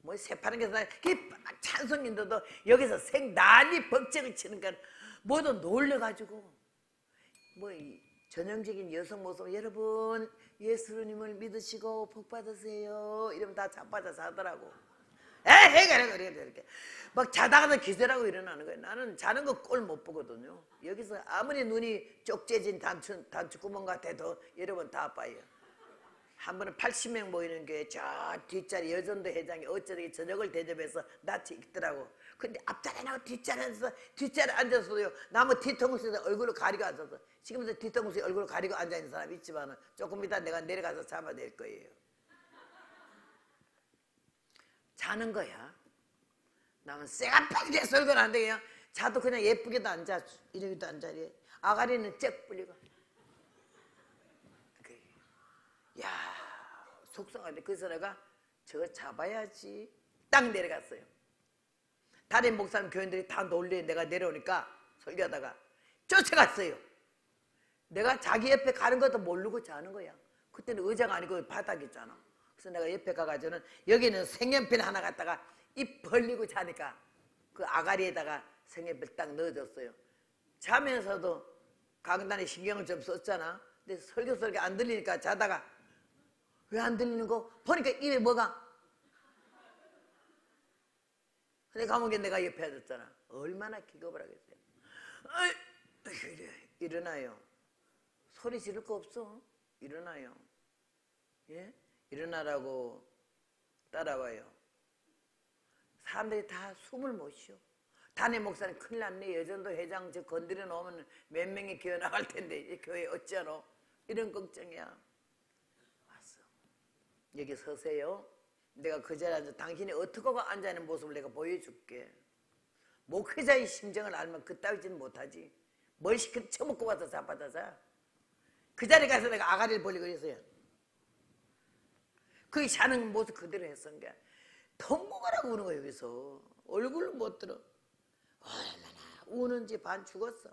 뭐 새파란 게 찬송인데도 여기서 난리 벅적을 치니까 모두 놀래가지고 뭐 전형적인 여성 모습 여러분 예수님을 믿으시고 복 받으세요 이러면 다 자빠져 자더라고. 에이 그래 이렇게 막 자다가도 기절하고 일어나는 거예요. 나는 자는 거 꼴 못 보거든요. 여기서 아무리 눈이 쪽재진 단추구멍 같아도 여러분 다 아파요. 한 번은 80명 모이는 게 저 뒷자리 여전도 회장이 어쩌다가 저녁을 대접해서 낯이 익더라고. 근데 앞자리에 나고 뒷자리에 앉아서도요 나무 뒤통수에서 얼굴을 가리고 앉아서 지금도 뒤통수에 얼굴을 가리고 앉아있는 사람 있지만 조금 이따 내가 내려가서 잡아낼 거예요. 자는 거야. 나는 쇠가 빠지게 설거는 안 돼. 그냥 자도 그냥 예쁘게도 앉아. 이러기도 앉아. 아가리는 쩍 불리고. 야, 속상한데 그래서 내가 저거 잡아야지. 딱 내려갔어요. 다른 목사님 교인들이 다 놀래. 내가 내려오니까 설교하다가 쫓아갔어요. 내가 자기 옆에 가는 것도 모르고 자는 거야. 그때는 의자가 아니고 바닥이잖아. 그래서 내가 옆에 가가지고는 여기는 색연필 하나 갖다가 입 벌리고 자니까 그 아가리에다가 색연필 딱 넣어줬어요. 자면서도 강단에 신경을 좀 썼잖아. 근데 설교 안 들리니까 자다가 왜 안 들리는 거? 보니까 입에 뭐가? 근데 감옥에 내가 옆에 앉았잖아. 얼마나 기겁을 하겠어요. 일어나요. 소리 지를 거 없어. 일어나요. 예? 일어나라고 따라와요. 사람들이 다 숨을 못 쉬어. 담임 목사님 큰일 났네. 여전도 회장 저 건드려 놓으면 몇 명이 기어 나갈 텐데 이 교회 어찌하노? 이런 걱정이야. 왔어. 여기 서세요. 내가 그 자리에 앉아 당신이 어떻게 앉아있는 모습을 내가 보여줄게. 목회자의 심정을 알면 그따위지는 못하지. 뭘 시켜 처먹고 와서 자빠져자. 그 자리에 가서 내가 아가리를 벌리고 있어요. 그 자는 모습 그대로 했던 게 통곡하라고 우는 거예요. 여기서 얼굴을 못 들어. 얼마나 우는지 반 죽었어.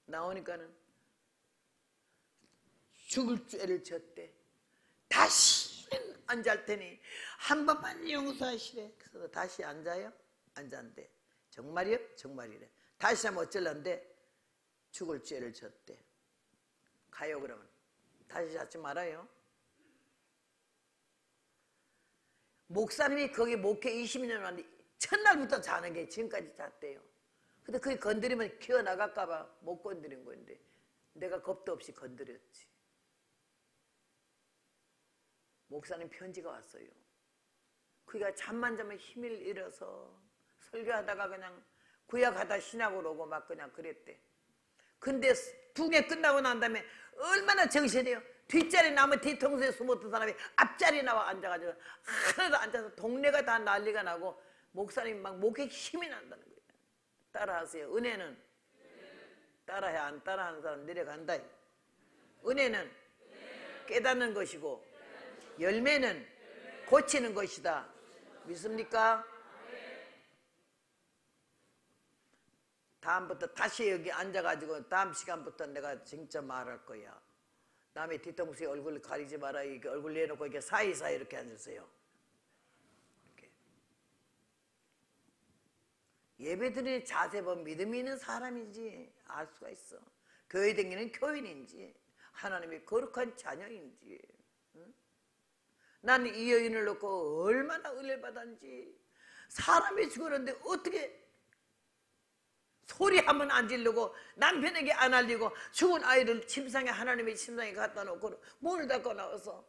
나오니까는 죽을 죄를 졌대. 다시는 안 잘 테니 한 번만 용서하시래. 그래서 다시 앉아요? 앉았대. 정말이요? 정말이래. 다시 하면 어쩔란데 죽을 죄를 졌대. 가요 그러면. 다시 자지 말아요. 목사님이 거기 목회 20년 왔는데 첫날부터 자는 게 지금까지 잤대요. 근데 그게 건드리면 기어나갈까봐 못 건드린 건데 내가 겁도 없이 건드렸지. 목사님 편지가 왔어요. 그가 잠만 자면 힘을 잃어서 설교하다가 그냥 구약하다 신약으로 오고 막 그냥 그랬대. 근데 두 개 끝나고 난 다음에 얼마나 정신이에요. 뒷자리 나무 뒤통수에 숨었던 사람이 앞자리에 나와 앉아가지고 하나도 앉아서 동네가 다 난리가 나고 목사님 막 목에 힘이 난다는 거예요. 따라하세요. 은혜는 따라해. 안 따라하는 사람 내려간다. 은혜는 깨닫는 것이고 열매는 고치는 것이다. 믿습니까? 다음부터 다시 여기 앉아가지고 다음 시간부터 내가 진짜 말할 거야. 남의 뒤통수에 얼굴 가리지 마라. 이렇게 얼굴 내놓고 이렇게 사이사이 이렇게 앉으세요. 이렇게. 예배드리는 자세 보면 믿음이 있는 사람인지 알 수가 있어. 교회 다니는 교인인지 하나님의 거룩한 자녀인지. 응? 나는 이 여인을 놓고 얼마나 은혜를 받았는지. 사람이 죽었는데 어떻게 소리 한번 안 지르고 남편에게 안 알리고 죽은 아이를 침상에 하나님의 침상에 갖다 놓고 문을 닫고 나와서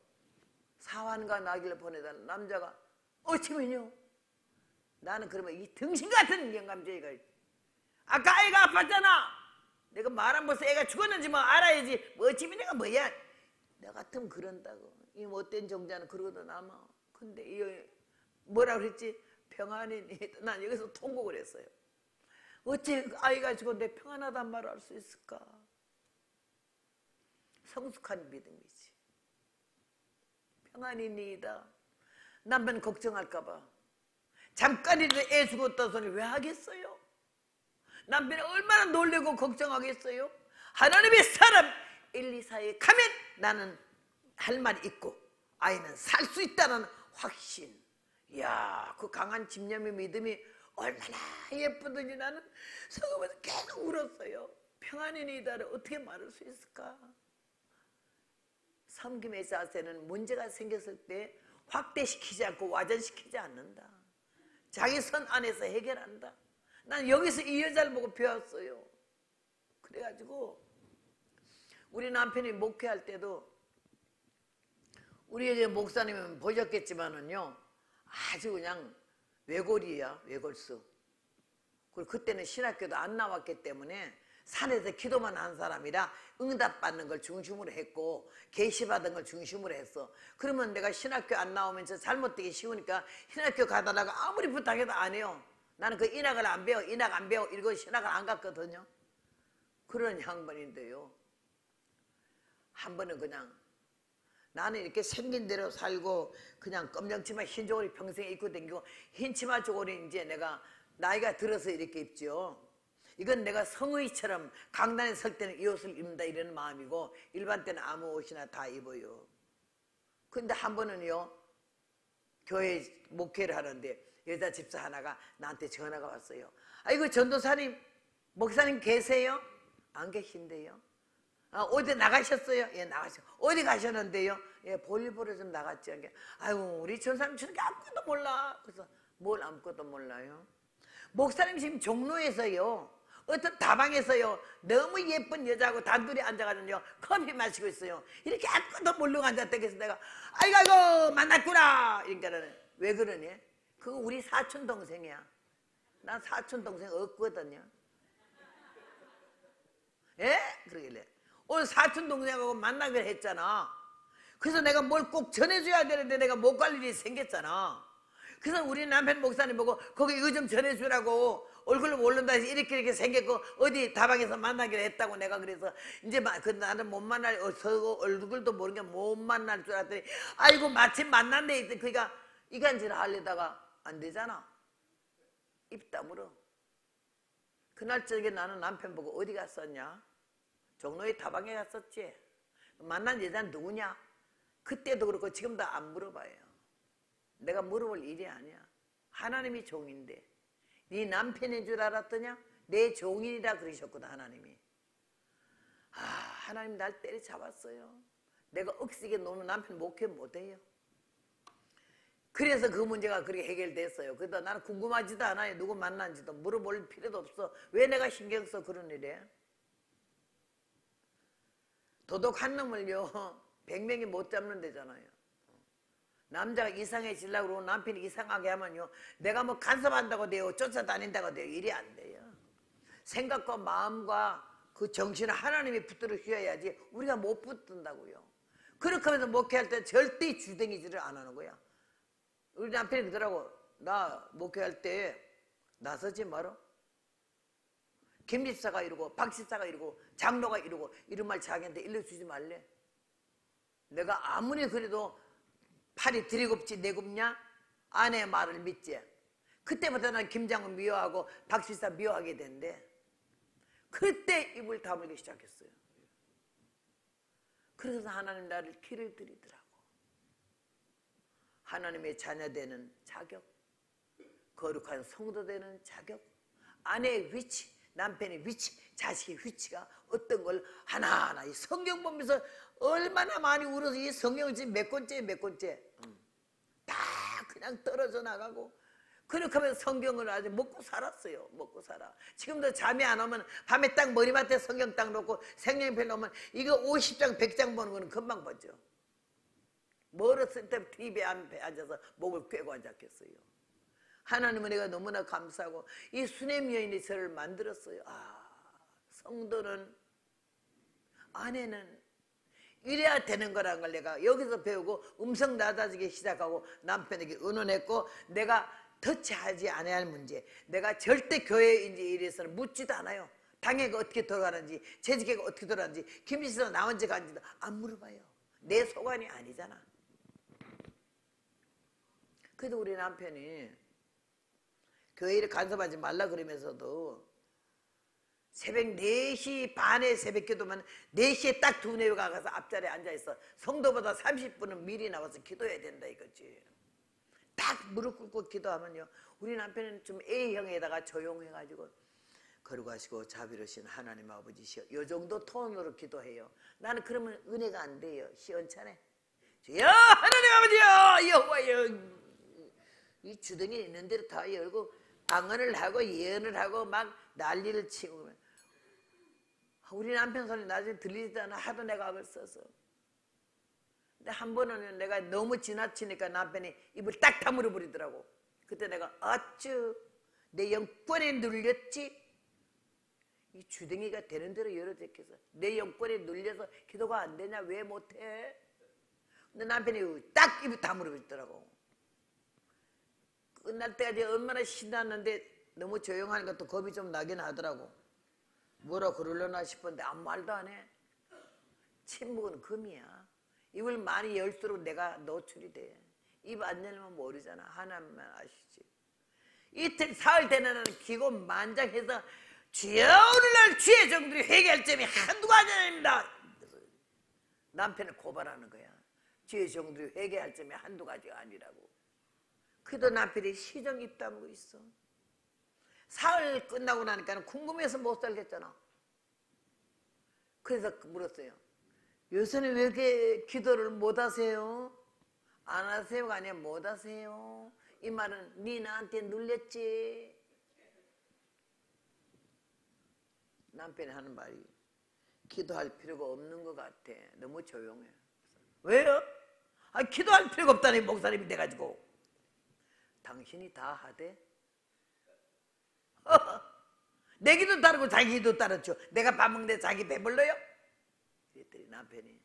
사환과 나귀를 보내달라는 남자가 어찌면요. 나는 그러면 이 등신 같은 영감주의가 아까 아이가 아팠잖아. 내가 말 안 벌써 애가 죽었는지 뭐 알아야지. 뭐 어찌면 내가 뭐야. 나 같으면 그런다고. 이 못된 정자는 그러고도 남아. 근데 이 뭐라 그랬지? 평안이니. 난 여기서 통곡을 했어요. 어째 아이가 죽었는데 평안하단 말을 할 수 있을까? 성숙한 믿음이지. 평안이니이다. 남편 걱정할까봐. 잠깐이라도 애 죽었다 소리 왜 하겠어요? 남편이 얼마나 놀래고 걱정하겠어요? 하나님의 사람 1, 2, 4에 가면 나는 할 말이 있고 아이는 살 수 있다는 확신. 이야, 그 강한 집념의 믿음이 얼마나 예쁘더니 나는 속으면서 계속 울었어요. 평안이니이다를 어떻게 말할 수 있을까? 섬김의 자세는 문제가 생겼을 때 확대시키지 않고 와전시키지 않는다. 자기 선 안에서 해결한다. 난 여기서 이 여자를 보고 배웠어요. 그래가지고 우리 남편이 목회할 때도 우리 목사님은 보셨겠지만은요, 아주 그냥 외골이야, 외골수. 그리고 그때는 신학교도 안 나왔기 때문에 산에서 기도만 한 사람이라 응답받는 걸 중심으로 했고 계시받은 걸 중심으로 했어. 그러면 내가 신학교 안 나오면서 잘못되기 쉬우니까 신학교 가다가 아무리 부탁해도 안 해요. 나는 그 인학을 안 배워, 인학 안 배워, 이거 신학을 안 갔거든요. 그런 양반인데요, 한 번은 그냥 나는 이렇게 생긴 대로 살고 그냥 검정치마 흰 저고리 평생 입고 다니고, 흰 치마 저고리 이제 내가 나이가 들어서 이렇게 입죠. 이건 내가 성의처럼 강단에 설 때는 이 옷을 입는다 이런 마음이고, 일반 때는 아무 옷이나 다 입어요. 근데 한 번은요, 교회 목회를 하는데 여자 집사 하나가 나한테 전화가 왔어요. 아이고 전도사님, 목사님 계세요? 안 계신데요. 어디 나가셨어요? 예, 나가셨어요. 어디 가셨는데요? 예, 볼일 보러 좀 나갔죠. 아이고 우리 전사님 저렇게 아무것도 몰라. 그래서 뭘 아무것도 몰라요? 목사님 지금 종로에서요, 어떤 다방에서요, 너무 예쁜 여자하고 단둘이 앉아가지고요 커피 마시고 있어요. 이렇게 아무것도 모르고 앉았다. 그래서 내가 아이고 만났구나. 그러니까 왜 그러니? 그거 우리 사촌 동생이야. 난 사촌 동생 없거든요. 예? 그러길래 오늘 사촌 동생하고 만나기로 했잖아. 그래서 내가 뭘 꼭 전해줘야 되는데 내가 못 갈 일이 생겼잖아. 그래서 우리 남편 목사님 보고 거기 이거 좀 전해주라고, 얼굴로 모른다 해서 이렇게 생겼고 어디 다방에서 만나기로 했다고. 내가 그래서 이제 나는 못 만날, 얼굴도 모르는 게 못 만날 줄 알았더니 아이고 마침 만났네. 그러니까 이간질을 하려다가 안 되잖아. 입 다물어. 그날 저녁에 나는 남편 보고 어디 갔었냐? 종로의 다방에 갔었지. 만난 여자는 누구냐? 그때도 그렇고 지금도 안 물어봐요. 내가 물어볼 일이 아니야. 하나님이 종인데 네 남편인 줄 알았더냐? 내 종인이라 그러셨거든 하나님이. 하나님 날 때려잡았어요. 내가 억세게 노는 남편 목회 못해요. 그래서 그 문제가 그렇게 해결됐어요. 그래도 나는 궁금하지도 않아요. 누구 만난지도 물어볼 필요도 없어. 왜 내가 신경 써 그런 일에? 도둑한 놈을요 100명이 못 잡는 데잖아요. 남자가 이상해지려고 그러고 남편이 이상하게 하면요, 내가 뭐 간섭한다고 돼요, 쫓아다닌다고 돼요. 일이 안 돼요. 생각과 마음과 그 정신을 하나님이 붙들어 주셔야지 우리가 못 붙든다고요. 그렇게 하면서 목회할 때 절대 주댕이질을 안 하는 거야. 우리 남편이 그러더라고. 나 목회할 때 나서지 마라. 김 집사가 이러고 박 집사가 이러고 장로가 이러고 이런 말 자기한테 일러주지 말래. 내가 아무리 그래도 팔이 들이굽지 내굽냐? 아내의 말을 믿지. 그때부터 난 김장은 미워하고 박 집사 미워하게 된대. 그때 입을 다물기 시작했어요. 그래서 하나님 나를 길을 들이더라고. 하나님의 자녀 되는 자격, 거룩한 성도 되는 자격, 아내의 위치, 남편의 위치, 자식의 위치가 어떤 걸 하나하나 이 성경 보면서 얼마나 많이 울어서 이 성경을 지금 몇 권째 다 그냥 떨어져 나가고, 그렇게 하면 성경을 아주 먹고 살았어요. 먹고 살아. 지금도 잠이 안 오면 밤에 딱 머리맡에 성경 딱 놓고 생명편 놓으면 이거 50장 100장 보는 거는 금방 보죠. 멀었을 때 TV 앞에 앉아서 목을 꿰고 앉았겠어요. 하나님은 내가 너무나 감사하고 이 수냄 여인이 저를 만들었어요. 성도는, 아내는 이래야 되는 거라는 걸 내가 여기서 배우고 음성 낮아지기 시작하고 남편에게 의논했고, 내가 터치하지 않아야 할 문제, 내가 절대 교회에 이래서는 묻지도 않아요. 당회가 어떻게 돌아가는지, 재직회가 어떻게 돌아가는지, 김지수가 나 언제 간지도 안 물어봐요. 내 소관이 아니잖아. 그래도 우리 남편이 교회를 간섭하지 말라 그러면서도 새벽 4시 반에 새벽 기도면 4시에 딱 두뇌가 가서 앞자리에 앉아있어. 성도보다 30분은 미리 나와서 기도해야 된다 이거지. 딱 무릎 꿇고 기도하면요, 우리 남편은 좀 A형에다가 조용해가지고 거룩하시고 자비로우신 하나님 아버지시여, 요 정도 톤으로 기도해요. 나는 그러면 은혜가 안 돼요. 시원찮네. 주여 하나님 아버지여, 여호와여, 이 주둥이 있는 대로 다 열고 방언을 하고 예언을 하고 막 난리를 치고. 우리 남편 소리 나중에 들리지도 않아. 하도 내가 악을 써서. 근데 한 번은 내가 너무 지나치니까 남편이 입을 딱 다물어 버리더라고. 그때 내가 어쭈 내 영권에 눌렸지. 이 주둥이가 되는 대로 열어제껴서 내 영권에 눌려서 기도가 안 되냐? 왜 못해? 근데 남편이 딱 입을 다물어 버리더라고. 끝날 때까지 얼마나 신났는데 너무 조용하니까 또 겁이 좀 나긴 하더라고. 뭐라 그러려나 싶었는데 아무 말도 안 해. 침묵은 금이야. 입을 많이 열수록 내가 노출이 돼. 입 안 열면 모르잖아. 하나님만 아시지. 이틀 사흘 되는 날은 기고만장해서 주여 오늘날 주의 종들이 회개할 점이 한두 가지 아닙니다. 남편을 고발하는 거야. 주의 종들이 회개할 점이 한두 가지가 아니라고. 그래도 남편이 시정 입 다물고 있어. 사흘 끝나고 나니까 궁금해서 못 살겠잖아. 그래서 물었어요. 요새는 왜 이렇게 기도를 못 하세요? 안 하세요가 아니라 못 하세요. 이 말은 네 나한테 눌렸지. 남편이 하는 말이 기도할 필요가 없는 것 같아. 너무 조용해. 왜요? 기도할 필요가 없다니 목사님이 돼가지고. 당신이 다 하되? 내 기도 따르고 자기 기도 따르죠. 내가 밥 먹는데 자기 배불러요? 그랬더니 남편이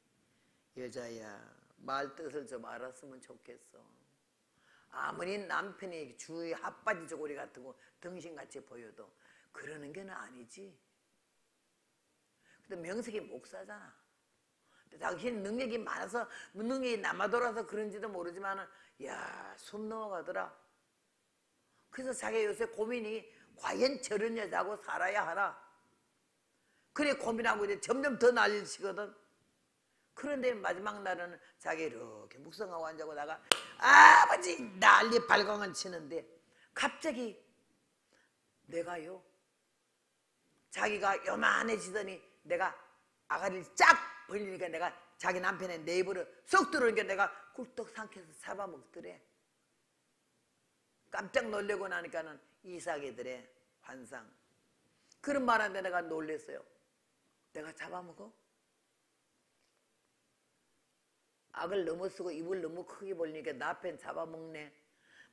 여자야 말 뜻을 좀 알았으면 좋겠어. 아무리 남편이 주위 핫바지 저고리 같은 거 등신같이 보여도 그러는 게는 아니지. 근데 명색이 목사잖아. 당신 능력이 많아서 능력이 남아돌아서 그런지도 모르지만 야, 숨 넘어가더라. 그래서 자기 요새 고민이 과연 저런 여자하고 살아야 하나. 그래 고민하고 이제 점점 더 난리를 치거든. 그런데 마지막 날은 자기 이렇게 묵성하고 앉아고 나가 아버지 난리 발광을 치는데 갑자기 내가요 자기가 요만해지더니 내가 아가리를 쫙 벌리니까 내가 자기 남편의 내 입으로 쏙 들어오니까 내가 꿀떡 삼켜서 잡아먹더래. 깜짝 놀래고 나니까는 이삭애들의 환상. 그런 말한테 내가 놀랬어요. 내가 잡아먹어? 악을 너무 쓰고 입을 너무 크게 벌리니까 남편 잡아먹네.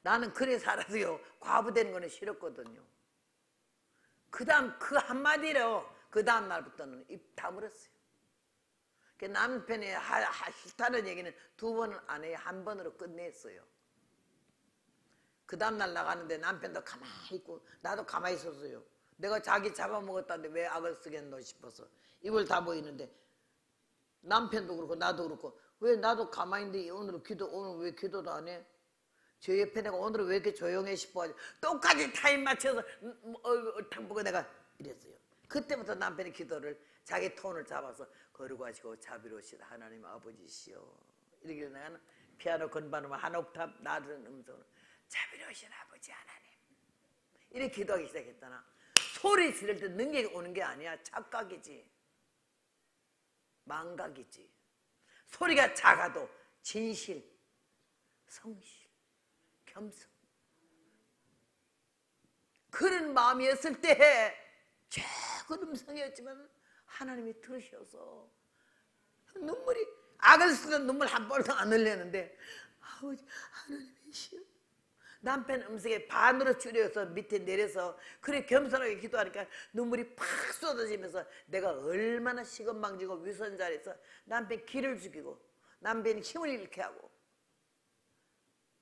나는 그래 살아서요 과부되는 거는 싫었거든요. 그 다음 그 한마디로 그 다음 날부터는 입 다물었어요. 남편이 싫다는 얘기는 두 번은 안 해요. 한 번으로 끝냈어요. 그 다음날 나가는데 남편도 가만히 있고 나도 가만히 있었어요. 내가 자기 잡아먹었다는데 왜 악을 쓰겠노 싶어서 입을 다 보이는데 남편도 그렇고 나도 그렇고 왜 나도 가만히 있는데 오늘 왜 기도도 안 해? 저 옆에 내가 오늘은 왜 이렇게 조용해 싶어가지고 똑같이 타임 맞춰서 탕 보고 내가 이랬어요. 그때부터 남편이 기도를 자기 톤을 잡아서 거룩하시고 자비로우신 하나님 아버지시여 이러길래 내가 피아노 건반으로 한 옥탑 낮은 음성으로 자비로우신 아버지 하나님 이렇게 기도하기 시작했잖아. 소리 지를 때 능력이 오는 게 아니야. 착각이지. 망각이지. 소리가 작아도 진실, 성실, 겸손 그런 마음이었을 때 작은 음성이었지만 하나님이 들으셔서 눈물이 악을 쓰는 눈물 한 번도 안 흘렸는데 아버지 하나님이시여 남편 음성에 반으로 줄여서 밑에 내려서 그래 겸손하게 기도하니까 눈물이 팍 쏟아지면서 내가 얼마나 시건방지고 위선자리에서 남편 기를 죽이고 남편이 힘을 잃게 하고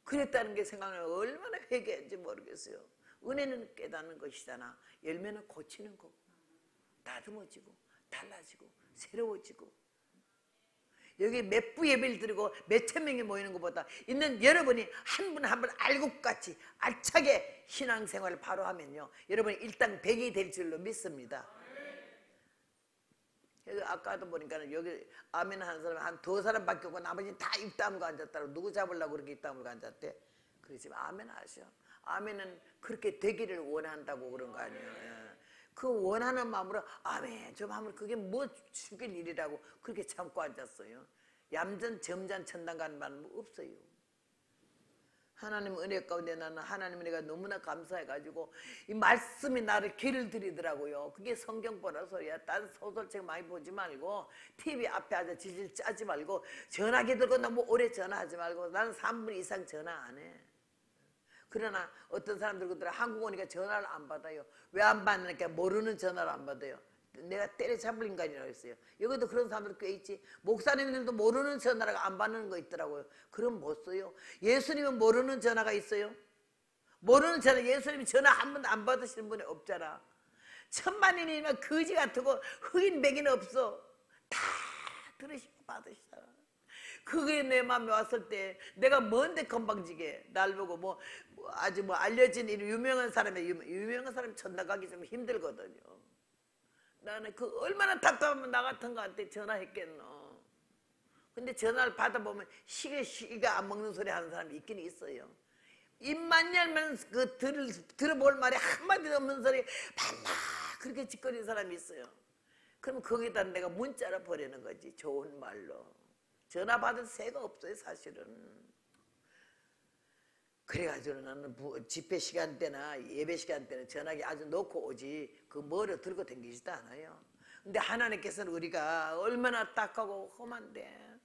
그랬다는 게 생각나면 얼마나 회개했는지 모르겠어요. 은혜는 깨닫는 것이잖아. 열매는 고치는 거구나. 다듬어지고 달라지고 새로워지고 여기 몇 부 예배를 드리고 몇천 명이 모이는 것보다 있는 여러분이 한 분 한 분 알곡같이 알차게 신앙생활을 바로 하면요 여러분이 일당백이 될 줄로 믿습니다. 그래서 아까도 보니까 여기 아멘 하는 사람 한 두 사람밖에 없고 나머지는 다 입 다물고 앉았다고 누구 잡으려고 그렇게 입 다물고 앉았대. 그러지만 아멘 하셔. 아멘은 그렇게 되기를 원한다고 그런 거 아니에요. 예. 그 원하는 마음으로 아멘 좀 하면 그게 뭐 죽일 일이라고 그렇게 참고 앉았어요. 얌전 점잔 천당 가는 말은 없어요. 하나님 은혜 가운데 나는 하나님 은혜가 너무나 감사해가지고 이 말씀이 나를 길을 들이더라고요. 그게 성경 보라 소리야. 딴 소설책 많이 보지 말고 TV 앞에 앉아 질질 짜지 말고 전화기 들고 너무 오래 전화하지 말고 나는 3분 이상 전화 안 해. 그러나 어떤 사람들 그들은 한국 오니까 전화를 안 받아요. 왜 안 받느니까 모르는 전화를 안 받아요. 내가 때려잡을 인간이라고 했어요. 여기도 그런 사람들 꽤 있지. 목사님들도 모르는 전화를 안 받는 거 있더라고요. 그럼 못 써요. 예수님은 모르는 전화가 있어요? 모르는 전화, 예수님이 전화 한 번도 안 받으시는 분이 없잖아. 천만인이면 거지 같고 흑인 백인 없어. 다 들으시고 받으시잖아. 그게 내 마음에 왔을 때 내가 뭔데 건방지게 날 보고 뭐 아주 뭐 알려진 유명한 사람이 유명한 사람이 천당 가기 좀 힘들거든요. 나는 그 얼마나 답답하면 나 같은 거한테 전화했겠노. 근데 전화를 받아보면 시가 안 먹는 소리 하는 사람이 있긴 있어요. 입만 열면 그 들어볼 말이 한마디도 없는 소리 반나 그렇게 짓거리는 사람이 있어요. 그럼 거기다 내가 문자로 보내는 거지. 좋은 말로. 전화 받을 새가 없어요 사실은. 그래가지고 나는 집회 시간 때나 예배 시간 때는 전화기 아주 놓고 오지 그 뭐를 들고 다니지도 않아요. 근데 하나님께서는 우리가 얼마나 딱하고 험한데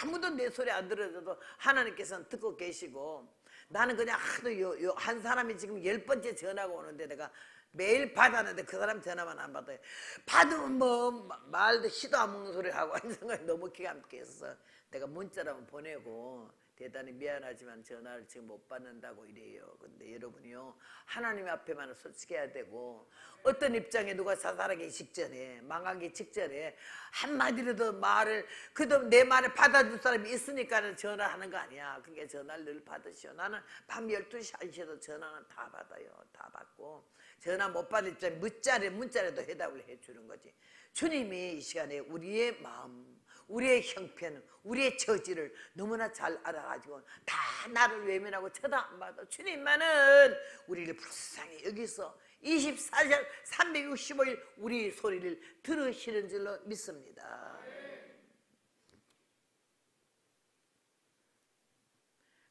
아무도 내 소리 안 들어줘도 하나님께서는 듣고 계시고 나는 그냥 하도 한 사람이 지금 10번째 전화가 오는데 내가 매일 받았는데 그 사람 전화만 안 받아요. 받으면 뭐 말도 시도 안 먹는 소리 하고 하는 생각이 너무 기가 막혀서 내가 문자로 보내고 대단히 미안하지만 전화를 지금 못 받는다고 이래요. 근데 여러분이요 하나님 앞에만 솔직해야 되고 어떤 입장에 누가 자살하기 직전에 망하기 직전에 한마디라도 말을 그래도 내 말을 받아줄 사람이 있으니까 전화하는 거 아니야. 그러니까 전화를 늘 받으시오. 나는 밤 12시 1시에도 전화는 다 받아요. 다 받고 전화 못 받을 입장에 문자라도 해답을 해주는 거지. 주님이 이 시간에 우리의 마음 우리의 형편, 우리의 처지를 너무나 잘 알아가지고 다 나를 외면하고 쳐다 안 봐도 주님만은 우리를 불쌍히 여기서 24시간 365일 우리 소리를 들으시는 줄로 믿습니다.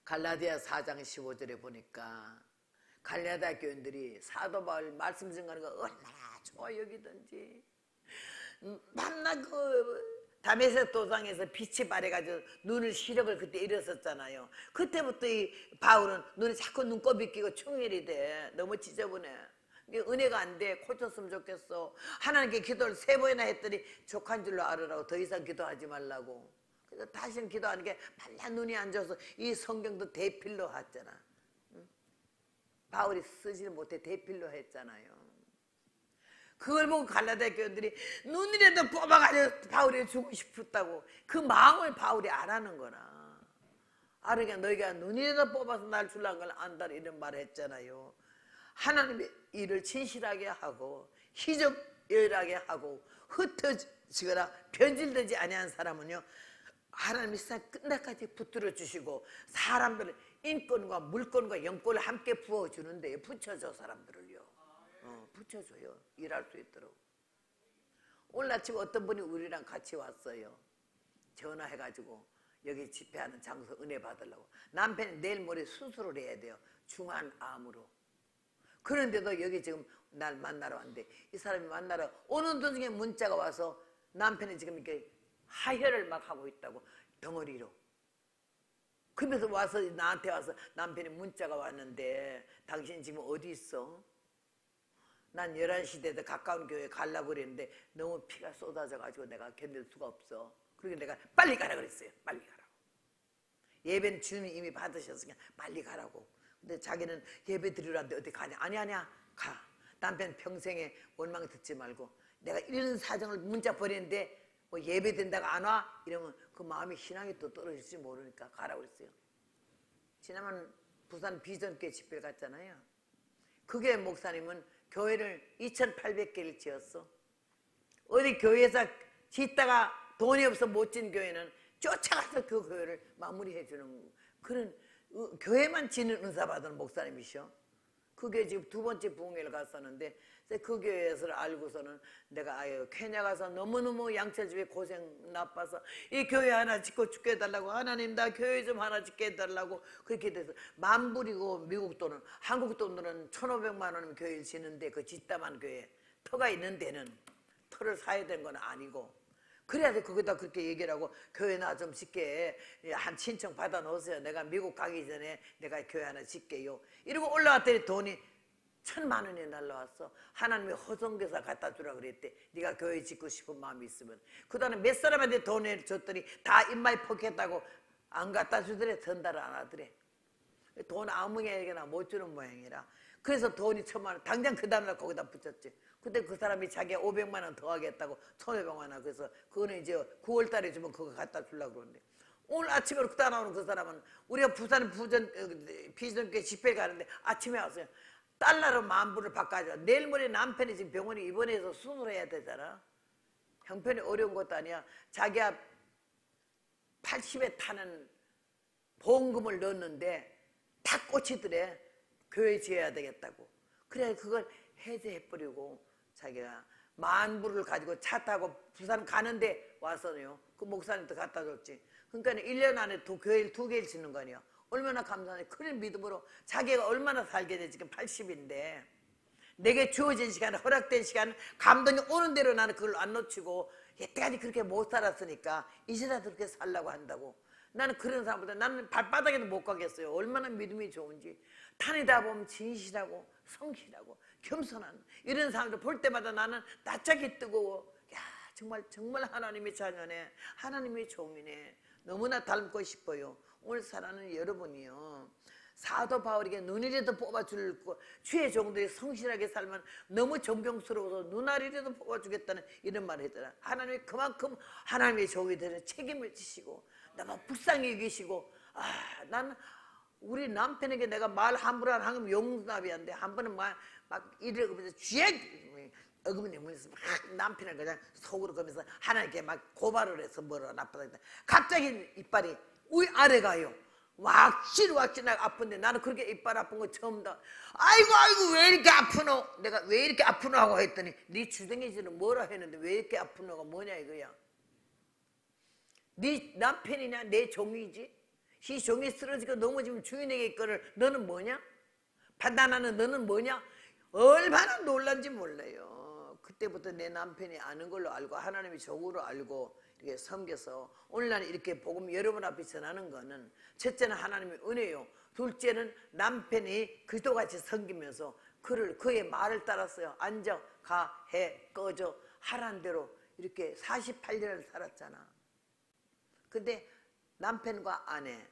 갈라디아 4장 15절에 보니까 갈라디아 교인들이 사도 바울 말씀 전하는 거 얼마나 좋아 여기든지 밤낮 다메섹 도상에서 빛이 발해가지고 눈을 시력을 그때 잃었었잖아요. 그때부터 이 바울은 눈에 자꾸 눈곱이 끼고 충혈이 돼. 너무 지저분해. 은혜가 안 돼. 고쳤으면 좋겠어. 하나님께 기도를 3번이나 했더니 족한 줄로 알으라고 더 이상 기도하지 말라고. 그래서 다시는 기도하는 게 맨날 눈이 안 좋아서 이 성경도 대필로 했잖아. 응? 바울이 쓰지를 못해 대필로 했잖아요. 그걸 보고 갈라디아 교인들이 눈이라도 뽑아가지고 바울이 주고 싶었다고 그 마음을 바울이 알아는 거나. 알으니까 너희가 눈이라도 뽑아서 날 주려는 걸 안다 이런 말을 했잖아요. 하나님의 일을 진실하게 하고 희적열하게 하고 흩어지거나 변질되지 아니한 사람은요 하나님이 세상 끝날까지 붙들어 주시고 사람들은 인권과 물권과 영권을 함께 부어주는데 붙여줘 사람들을요. 붙여줘요. 일할 수 있도록. 오늘 아침 어떤 분이 우리랑 같이 왔어요. 전화해가지고 여기 집회하는 장소 은혜 받으려고. 남편이 내일 모레 수술을 해야 돼요. 중한 암으로. 그런데도 여기 지금 날 만나러 왔는데 이 사람이 만나러 오는 도중에 문자가 와서 남편이 지금 이렇게 하혈을 막 하고 있다고 덩어리로. 그러면서 와서 나한테 와서 남편이 문자가 왔는데 당신 지금 어디 있어? 난 11시 돼도 가까운 교회에 가려고 그랬는데 너무 피가 쏟아져가지고 내가 견딜 수가 없어. 그러니까 내가 빨리 가라 그랬어요. 빨리 가라고. 예배는 주님이 이미 받으셨으니까 빨리 가라고. 근데 자기는 예배 드리려는데 어디 가냐. 아니야 가. 남편 평생에 원망 듣지 말고 내가 이런 사정을 문자 보냈는데 뭐 예배 된다고 안 와? 이러면 그 마음이 신앙이 또 떨어질지 모르니까 가라고 그랬어요. 지난번 부산 비전교회 집회를 갔잖아요. 그게 목사님은 교회를 2,800개를 지었어. 어디 교회에서 짓다가 돈이 없어 못 진 교회는 쫓아가서 그 교회를 마무리해 주는 그런 교회만 지는 은사 받은 목사님이셔. 그 교회 지금 두 번째 부흥회를 갔었는데 그 교회에서 알고서는 내가 아유 케냐 가서 너무너무 양철집에 고생 나빠서 이 교회 하나 짓고 죽게 해달라고 하나님 나 교회 좀 하나 짓게 해달라고 그렇게 돼서 10,000불이고 미국 돈은 한국 돈으로는 1,500만 원이면 교회를 짓는데 그 짓다만 교회 터가 있는 데는 터를 사야 되는 건 아니고 그래야 돼. 거기다 그렇게 얘기를 하고 교회 나 좀 짓게 한 신청 받아 놓으세요. 내가 미국 가기 전에 내가 교회 하나 짓게요. 이러고 올라왔더니 돈이 1,000만 원이 날라왔어. 하나님이 허성교사 갖다 주라 그랬대. 네가 교회 짓고 싶은 마음이 있으면. 그 다음에 몇 사람한테 돈을 줬더니 다 입마에 포켓하고 안 갖다 주더래. 전달을 안 하더래. 돈 아무에게나 못 주는 모양이라. 그래서 돈이 1,000만 원 당장 그 다음날 거기다 붙였지. 근데 그 사람이 자기가 500만 원 더 하겠다고 1,500만 원. 그래서 그거는 이제 9월 달에 주면 그거 갖다 주려고 그러는데 오늘 아침에 그렇게 나오는 그 사람은 우리가 부산 비전교회 집회 가는데 아침에 왔어요. 달러로 10,000불을 바꿔줘. 내일 모레 남편이 지금 병원에 입원해서 수술해야 되잖아. 형편이 어려운 것도 아니야. 자기가 80에 타는 보험금을 넣었는데 다 꽂히더래. 교회 지어야 되겠다고. 그래 그걸 해제해버리고 자기가 10,000불을 가지고 차 타고 부산 가는데 와서요. 그 목사님도 갖다 줬지. 그러니까 1년 안에 교회를 2개를 짓는 거 아니야. 얼마나 감사해. 그런 믿음으로 자기가 얼마나 살게 돼. 지금 80인데 내게 주어진 시간, 허락된 시간, 감동이 오는 대로 나는 그걸 안 놓치고 여태까지 그렇게 못 살았으니까 이제라도 그렇게 살라고 한다고. 나는 그런 사람보다 나는 발바닥에도 못 가겠어요. 얼마나 믿음이 좋은지. 다니다 보면 진실하고 성실하고 겸손한 이런 사람들 볼 때마다 나는 낯짝이 뜨거워. 야 정말 하나님의 자녀네. 하나님의 종이네. 너무나 닮고 싶어요. 오늘 사랑하는 여러분이요. 사도 바울에게 눈이라도 뽑아줄 주의 종들이 성실하게 살면 너무 존경스러워서 눈알이라도 뽑아주겠다는 이런 말을 했더라. 하나님이 그만큼 하나님의 종이 되는 책임을 지시고 너무 불쌍히 여기시고 나는 우리 남편에게 내가 말 함부로 하면 용납이 안 돼. 한 번은 막 이러면서 쥐에 어금니면서 막 남편을 그냥 속으로 그러면서 하나님께 막 고발을 해서 뭐라 나쁘다. 갑자기 이빨이 아래 가요. 왁실 아픈데 나는 그렇게 이빨 아픈 거 처음이다. 아이고 왜 이렇게 아프노? 내가 왜 이렇게 아프노 하고 했더니 네 주둥이질은 뭐라 했는데 왜 이렇게 아프노가 뭐냐 이거야. 네 남편이냐 내 종이지. 이 종이 쓰러지고 넘어지면 주인에게 있거를 너는 뭐냐? 판단하는 너는 뭐냐? 얼마나 놀란지 몰라요. 그때부터 내 남편이 아는 걸로 알고 하나님이 종으로 알고 이렇게 섬겨서 오늘 나는 이렇게 복음 여러분 앞에 전하는 거는 첫째는 하나님의 은혜요. 둘째는 남편이 그리스도같이 섬기면서 그의 말을 따랐어요. 앉아, 가, 해, 꺼져 하라는 대로 이렇게 48년을 살았잖아. 근데 남편과 아내,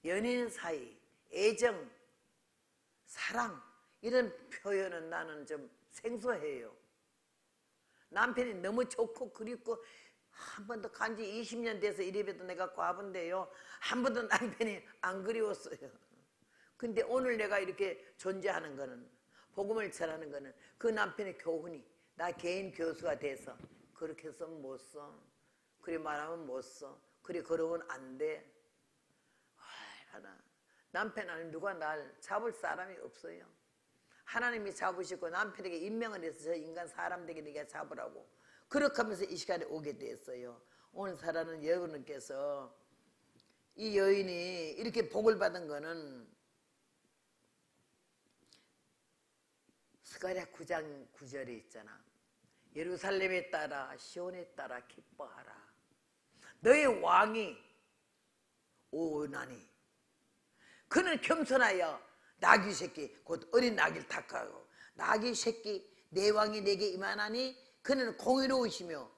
연인 사이, 애정, 사랑 이런 표현은 나는 좀 생소해요. 남편이 너무 좋고 그립고 한 번도 간지 20년 돼서 이래봬도 내가 과분데요. 한 번도 남편이 안 그리웠어요. 근데 오늘 내가 이렇게 존재하는 거는 복음을 전하는 거는 그 남편의 교훈이 나 개인 교수가 돼서 그렇게 해서는 못 써. 그리 말하면 못 써. 그리 걸으면 안 돼. 하나 남편 안에 누가 날 잡을 사람이 없어요. 하나님이 잡으시고 남편에게 임명을 해서 저 인간 사람 되게 네가 잡으라고 그렇게 하면서 이 시간에 오게 됐어요. 오늘 사랑하는 여러분께서 이 여인이 이렇게 복을 받은 거는 스가랴 9장 9절에 있잖아. 예루살렘에 따라 시온에 따라 기뻐하라. 너의 왕이 오나니 그는 겸손하여 나귀 새끼 곧 어린 나귀를 탁하고 나귀 새끼 내 왕이 내게 임하나니 그는 공의로우시며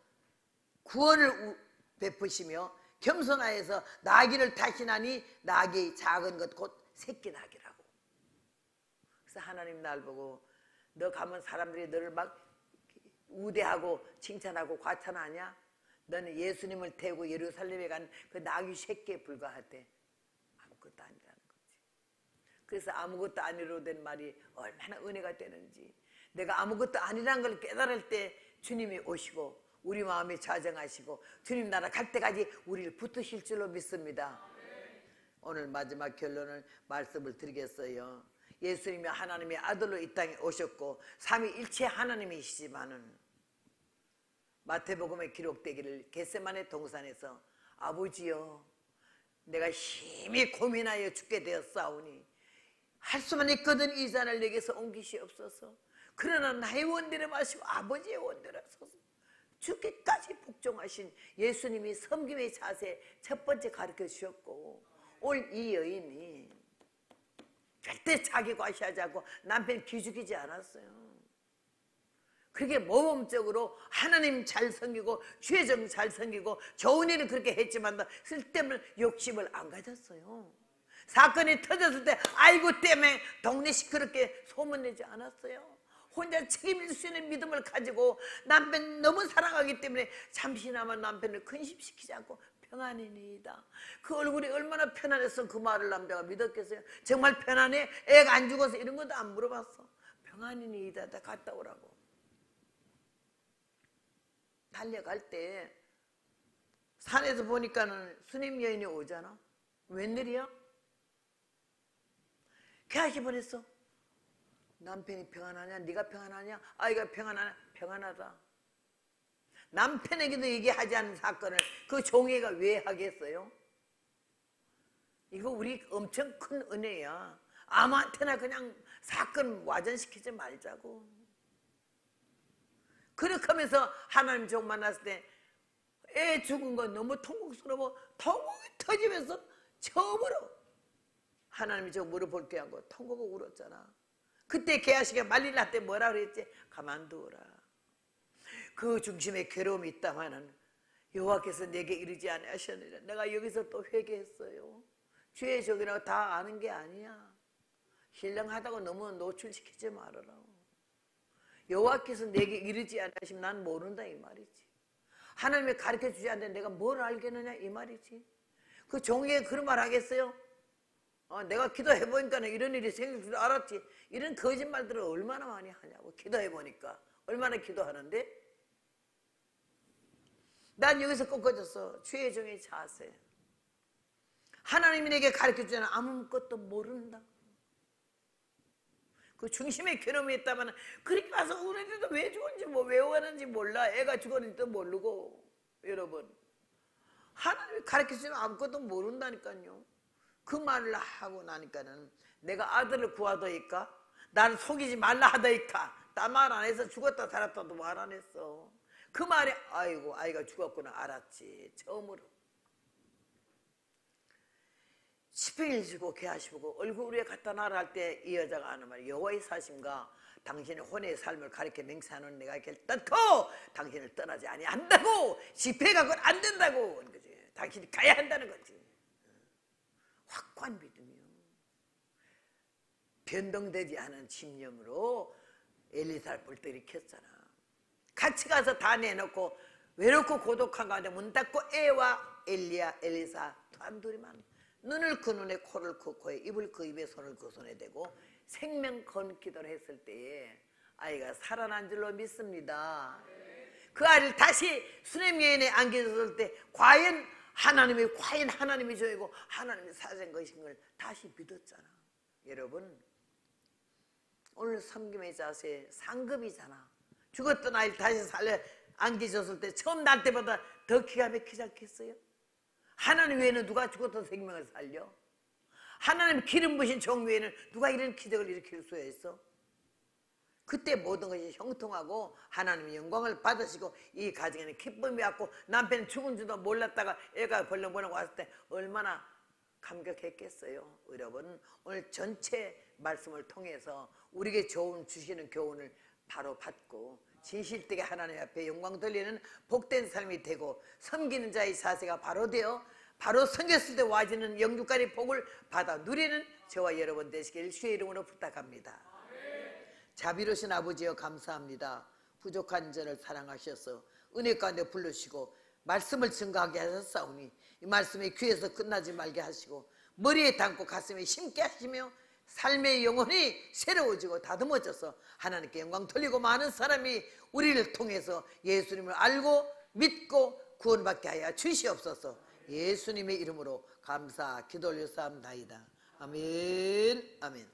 구원을 베푸시며 겸손하여서 나귀를 타시나니 나귀 작은 것 곧 새끼 나귀라고. 그래서 하나님 날 보고 너 가면 사람들이 너를 막 우대하고 칭찬하고 과찬하냐? 너는 예수님을 태우고 예루살렘에 간 그 나귀 새끼에 불과하대. 아무것도 아니라는 거지. 그래서 아무것도 아니로 된 말이 얼마나 은혜가 되는지. 내가 아무것도 아니라는 걸 깨달을 때 주님이 오시고 우리 마음에 좌정하시고 주님 나라 갈 때까지 우리를 붙으실 줄로 믿습니다. 오늘 마지막 결론을 말씀을 드리겠어요. 예수님이 하나님의 아들로 이 땅에 오셨고 삼위일체 하나님이시지만은 마태복음에 기록되기를 겟세마네 동산에서 아버지여 내가 심히 고민하여 죽게 되었사오니 할 수만 있거든 이 잔을 내게서 옮기시옵소서. 그러나 나의 원대로 마시고 아버지의 원대로 하소서. 죽기까지 복종하신 예수님이 섬김의 자세 첫 번째 가르쳐 주셨고 오늘 이 여인이 절대 자기 과시하지 않고 남편 기죽이지 않았어요. 그렇게 모범적으로 하나님 잘 섬기고 주의 정 잘 섬기고 좋은 일은 그렇게 했지만 쓸데없는 욕심을 안 가졌어요. 사건이 터졌을 때 아이고 때문에 동네 시끄럽게 소문내지 않았어요. 혼자 책임질 수 있는 믿음을 가지고 남편 너무 사랑하기 때문에 잠시나마 남편을 근심시키지 않고 평안이니이다. 그 얼굴이 얼마나 편안해서 그 말을 남자가 믿었겠어요. 정말 편안해? 애가 안 죽어서 이런 것도 안 물어봤어. 평안이니이다. 다 갔다 오라고. 달려갈 때 산에서 보니까는 스님 여인이 오잖아. 웬일이야? 걔아기 보냈어. 남편이 평안하냐? 네가 평안하냐? 아이가 평안하냐? 평안하다. 남편에게도 얘기하지 않은 사건을 그 종애가 왜 하겠어요? 이거 우리 엄청 큰 은혜야. 아무한테나 그냥 사건 와전시키지 말자고. 그렇게 하면서 하나님 종 만났을 때 애 죽은 건 너무 통곡스러워 통곡이 터지면서 처음으로 하나님이 저 무릎 볼게 하고 통곡을 울었잖아. 그때 개아씨가 말릴 날 때 뭐라 그랬지? 가만두어라. 그 중심에 괴로움이 있다마는 여호와께서 내게 이르지 아니하셨느니라. 내가 여기서 또 회개했어요. 죄의 적이라고 다 아는 게 아니야. 신령하다고 너무 노출시키지 말아라. 여호와께서 내게 이르지 않으시면 난 모른다 이 말이지. 하나님이 가르쳐주지 않는데 내가 뭘 알겠느냐 이 말이지. 그 종에게 그런 말 하겠어요? 내가 기도해보니까 이런 일이 생길 줄 알았지. 이런 거짓말들을 얼마나 많이 하냐고. 기도해보니까 얼마나 기도하는데 난 여기서 꺾어졌어. 주의 종의 자세. 하나님이 내게 가르쳐주잖아. 아무것도 모른다. 그 중심에 괴로움이 있다면 그렇게 와서 우는데도 왜 죽었는지 왜 오는지 몰라. 애가 죽었는지도 모르고. 여러분 하나님이 가르쳐주면 아무것도 모른다니까요. 그 말을 하고 나니까는 내가 아들을 구하더이까 나를 속이지 말라 하더이까 딴 말 안 해서 죽었다 살았다도 말 안 했어. 그 말에 아이고 아이가 죽었구나 알았지. 처음으로 십평일 지고 개하시고 얼굴 위에 갖다 놔라 할 때 이 여자가 하는 말이 여호와의 사심과 당신의 혼의 삶을 가리켜 맹세하는 내가 결단코 당신을 떠나지 아니한다고. 집회가 안 된다고 하는 거지. 당신이 가야 한다는 거지. 확고한 믿음이요. 변동되지 않은 집념으로 엘리사를 불떡 켰잖아. 같이 가서 다 내놓고 외롭고 고독한 가운데 문 닫고 애와 엘리야 엘리사 단둘이만 눈을 그 눈에 코를 그 코에 입을 그 입에 손을 그 손에 대고 생명 건 기도를 했을 때에 아이가 살아난 줄로 믿습니다. 그 아이를 다시 수냄 여인에 안겨줬을 때 과연 하나님이 저이고 하나님이 사신 것인 걸 다시 믿었잖아. 여러분 오늘 섬김의 자세 상급이잖아. 죽었던 아이를 다시 살려 안겨줬을 때 처음 날 때보다 더 기가 막히지 않겠어요? 하나님 외에는 누가 죽었던 생명을 살려? 하나님 기름 부신 종 외에는 누가 이런 기적을 일으킬 수 있어? 그때 모든 것이 형통하고 하나님의 영광을 받으시고 이 가정에는 기쁨이 왔고 남편은 죽은 줄도 몰랐다가 애가 벌렁벌렁 왔을 때 얼마나 감격했겠어요. 여러분 오늘 전체 말씀을 통해서 우리에게 주시는 교훈을 바로 받고 진실되게 하나님 앞에 영광 돌리는 복된 삶이 되고 섬기는 자의 자세가 바로 되어 바로 섬겼을 때 와지는 영육간의 복을 받아 누리는 저와 여러분 되시길 주의 이름으로 부탁합니다. 자비로우신 아버지여 감사합니다. 부족한 자를 사랑하셔서 은혜 가운데 부르시고 말씀을 증거하게 하셨사오니 이 말씀이 귀에서 끝나지 말게 하시고 머리에 담고 가슴에 심게 하시며 삶의 영혼이 새로워지고 다듬어져서 하나님께 영광 돌리고 많은 사람이 우리를 통해서 예수님을 알고 믿고 구원받게 하여 주시옵소서. 예수님의 이름으로 감사 기도 올려사옵나이다. 아멘. 아멘.